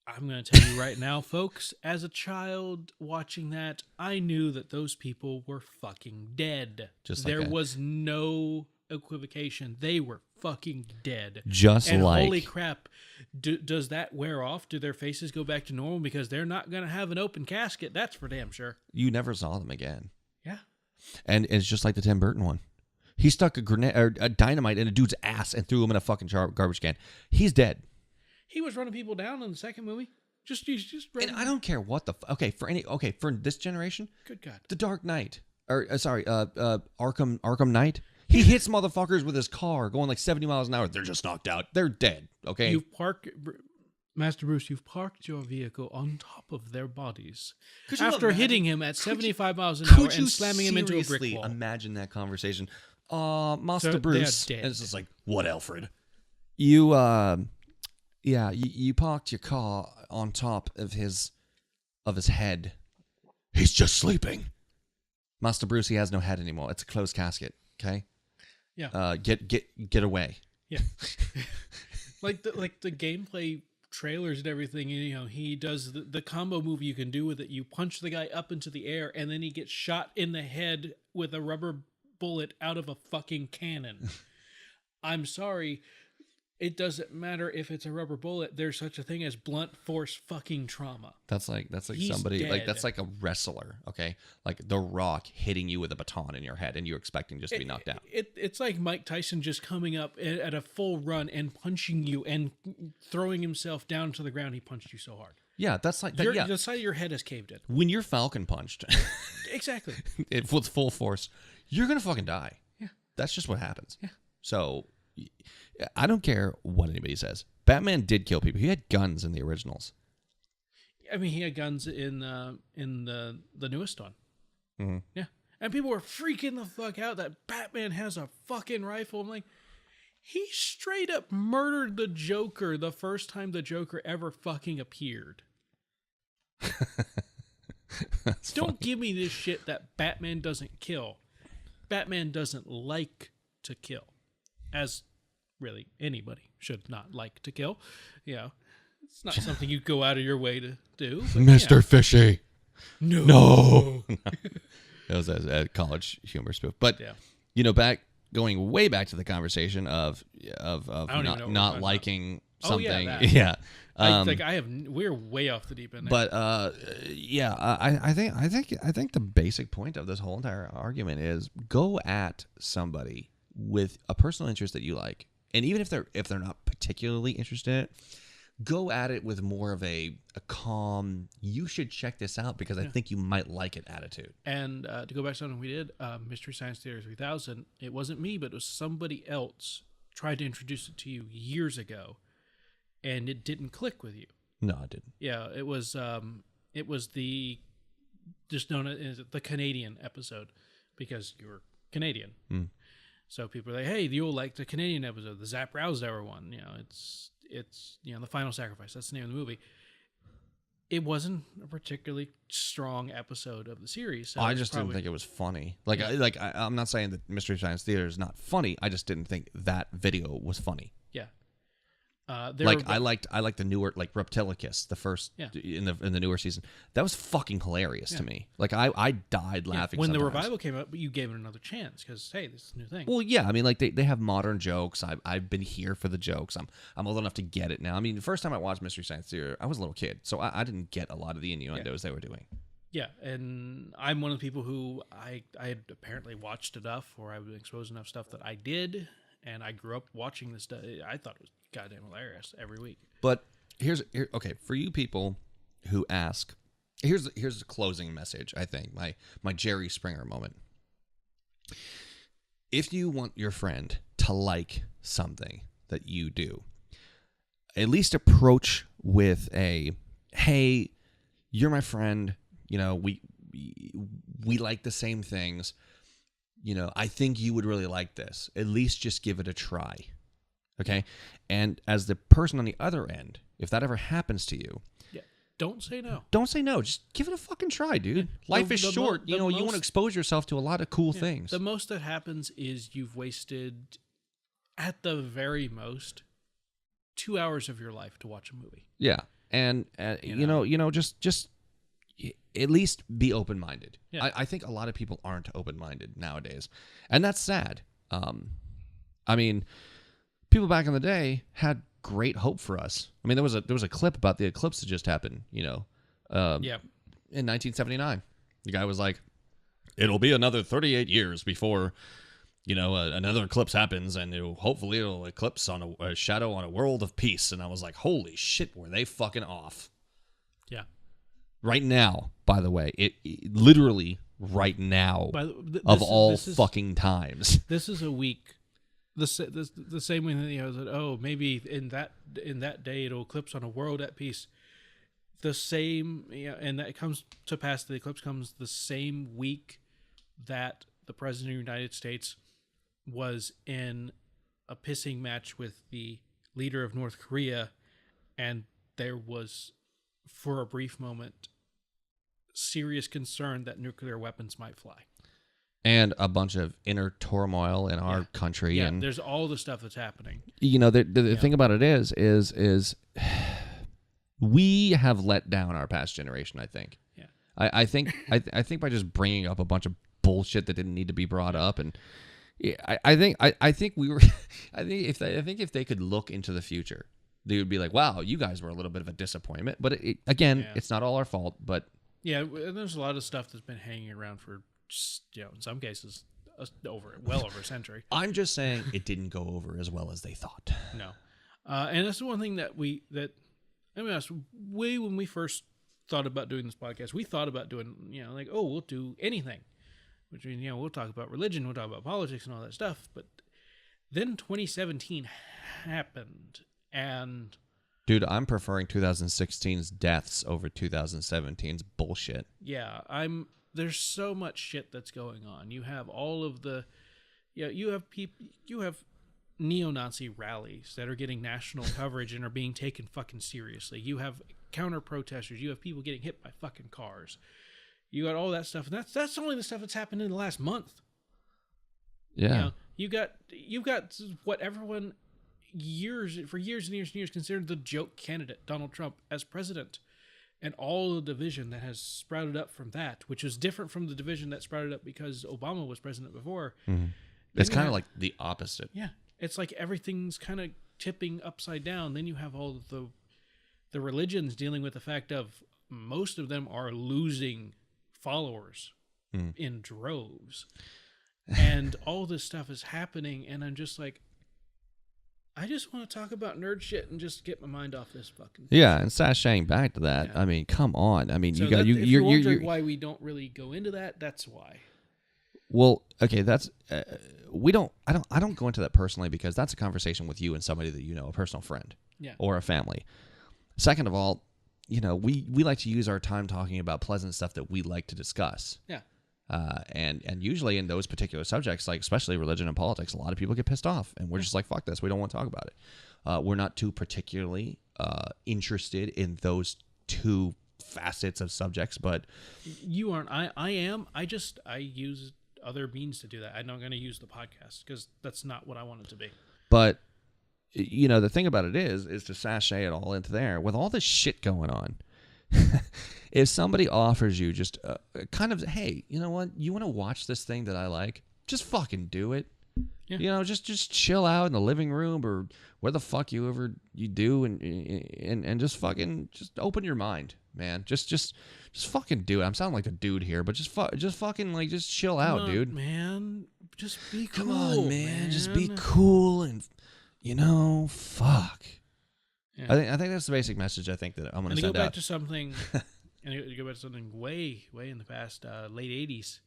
I'm going to tell you right now, folks, as a child watching that, I knew that those people were fucking dead. There was no equivocation. They were fucking dead. Holy crap, does that wear off? Do their faces go back to normal? Because they're not going to have an open casket. That's for damn sure. You never saw them again. Yeah. And it's just like the Tim Burton one. He stuck a grenade or a dynamite in a dude's ass and threw him in a fucking garbage can. He's dead. He was running people down in the second movie. Just running. And I don't care what for this generation. Good God. The Dark Knight, Arkham Knight. He hits motherfuckers with his car going like 70 miles an hour. They're just knocked out. They're dead. Okay. Master Bruce, you've parked your vehicle on top of their bodies after hitting him at 75 miles an hour and slamming him into a brick wall. Imagine that conversation. Master Bruce. Dead. And it's just like, what, Alfred? You parked your car on top of his head. He's just sleeping. Master Bruce, he has no head anymore. It's a closed casket. Okay. Yeah. Get away. Yeah. like the gameplay trailers and everything. He does the combo move you can do with it. You punch the guy up into the air, and then he gets shot in the head with a rubber bullet out of a fucking cannon. I'm sorry. It doesn't matter if it's a rubber bullet. There's such a thing as blunt force fucking trauma. That's like He's somebody like dead. that's like a wrestler, okay? Like The Rock hitting you with a baton in your head and you're expecting just to be knocked out. It's like Mike Tyson just coming up at a full run and punching you and throwing himself down to the ground. He punched you so hard. Yeah, that's like Your, yeah. The side of your head has caved in. When you're Falcon punched Exactly. with full force, you're gonna fucking die. Yeah. That's just what happens. Yeah. So I don't care what anybody says. Batman did kill people. He had guns in the originals. I mean, he had guns in the newest one. Mm-hmm. Yeah, and people were freaking the fuck out that Batman has a fucking rifle. I'm like, he straight up murdered the Joker the first time the Joker ever fucking appeared. Don't give me this shit that Batman doesn't kill. Batman doesn't like to kill, as really anybody should not like to kill. You know, it's not something you go out of your way to do. But, Mr. Fishy. No. No. That was a college humor spoof. But Yeah. you know, going way back to the conversation of don't even know what we're not talking liking Oh, yeah, something. that. Yeah. We're way off the deep end. But yeah, I think the basic point of this whole entire argument is go at somebody with a personal interest that you like, and even if they're not particularly interested in it, go at it with more of a calm. You should check this out because I think you might like it attitude. And to go back to something we did, Mystery Science Theater 3000, it wasn't me, but it was somebody else tried to introduce it to you years ago, and it didn't click with you. No, I didn't. Yeah, it was the just known as the Canadian episode because you're Canadian. So people are like, hey, you'll like the Canadian episode, the Zap Rousdower one. You know, it's The Final Sacrifice. That's the name of the movie. It wasn't a particularly strong episode of the series. So I just didn't think it was funny. I'm not saying that Mystery Science Theater is not funny. I just didn't think that video was funny. Yeah. I liked the newer, like Reptilicus, the first in the newer season. That was fucking hilarious to me. Like I died laughing when the sometimes. revival came out, but you gave it another chance because hey, this is a new thing. Well, yeah, I mean, like they have modern jokes. I've been here for the jokes. I'm old enough to get it now. I mean, the first time I watched Mystery Science Theater, I was a little kid, so I didn't get a lot of the innuendos they were doing. Yeah, and I'm one of the people who I had apparently watched enough, or I was exposed enough stuff that I did, and I grew up watching this stuff. I thought it was goddamn hilarious every week. But here, okay, for you people who ask, here's the closing message. I think my Jerry Springer moment. If you want your friend to like something that you do, at least approach with a, hey, you're my friend. You know, we like the same things. You know, I think you would really like this. At least just give it a try. Okay? And as the person on the other end, if that ever happens to you, Don't say no. don't say no. Just give it a fucking try, dude. Life is short. You want to expose yourself to a lot of cool things. The most that happens is you've wasted, at the very most, 2 hours of your life to watch a movie. Yeah. And just at least be open-minded. Yeah. I think a lot of people aren't open-minded nowadays. And that's sad. I mean, people back in the day had great hope for us. I mean, there was a clip about the eclipse that just happened, in 1979. The guy was like, it'll be another 38 years before, another eclipse happens, and hopefully it'll eclipse on a shadow on a world of peace. And I was like, holy shit, were they fucking off. Yeah. Right now, by the way, it literally right now of all fucking times. This is a week. The same way that maybe in that day it'll eclipse on a world at peace. The same, and that comes to pass. The eclipse comes the same week that the president of the United States was in a pissing match with the leader of North Korea, and there was, for a brief moment, serious concern that nuclear weapons might fly. And a bunch of inner turmoil in our country. Yeah, and there's all the stuff that's happening. The thing about it is we have let down our past generation, I think. Yeah. I think by just bringing up a bunch of bullshit that didn't need to be brought up. And yeah, I think we were I think if they could look into the future, they would be like, wow, you guys were a little bit of a disappointment. But again, it's not all our fault. But Yeah, and there's a lot of stuff that's been hanging around for, in some cases, well over a century. I'm just saying it didn't go over as well as they thought. No, and that's the one thing that when we first thought about doing this podcast, we thought about doing, like, oh, we'll do anything, which means, we'll talk about religion, we'll talk about politics and all that stuff. But then 2017 happened, and Dude, I'm preferring 2016's deaths over 2017's bullshit. yeah, there's so much shit that's going on. You have all of the, you have neo-Nazi rallies that are getting national coverage and are being taken fucking seriously. You have counter-protesters. You have people getting hit by fucking cars. You got all that stuff, and that's only the stuff that's happened in the last month. Yeah. You've got what everyone for years and years considered the joke candidate, Donald Trump, as president. And all the division that has sprouted up from that, which is different from the division that sprouted up because Obama was president before. Mm-hmm. It's kind of like the opposite. Yeah. It's like everything's kind of tipping upside down. Then you have all of the religions dealing with the fact of most of them are losing followers in droves. And all this stuff is happening, and I'm just like, I just want to talk about nerd shit and just get my mind off this fucking. Yeah, and sashaying back to that. Yeah. I mean, come on. I mean, So you got if you. you're You're wondering why we don't really go into that, that's why. Well, okay, that's we don't. I don't go into that personally because that's a conversation with you and somebody that you know, a personal friend, or a family. Second of all, we like to use our time talking about pleasant stuff that we like to discuss. Yeah. And usually in those particular subjects, like especially religion and politics, a lot of people get pissed off, and we're just like, fuck this, we don't want to talk about it. We're not too particularly interested in those two facets of subjects, but You aren't. I am. I use other means to do that. I'm not going to use the podcast because that's not what I want it to be. But the thing about it is to sashay it all into there with all this shit going on. If somebody offers you just kind of, hey, you know what? You want to watch this thing that I like? Just fucking do it. Yeah. Just chill out in the living room or where the fuck you do, and just fucking just open your mind, man. Just fucking do it. I'm sounding like the dude here, but just fucking like just chill out, Come on, dude. Man, just be cool. Come on, man. Just be cool and fuck. Yeah. I think that's the basic message I think that I'm going to And to send go back out. to something, way in the past, late '80s.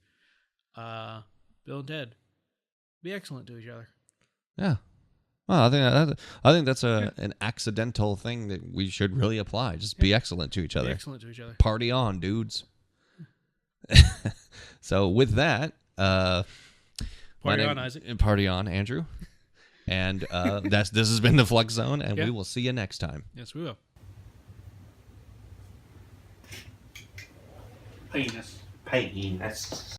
Bill and Ted, be excellent to each other. Yeah. Well, I think that's an accidental thing that we should really apply. Just be excellent to each Be other. excellent to each other. Party on, dudes. So with that, Party on, Isaac. Party on, Andrew. And this has been the Flux Zone, and Yeah. we will see you next time. Yes, we will. Penis.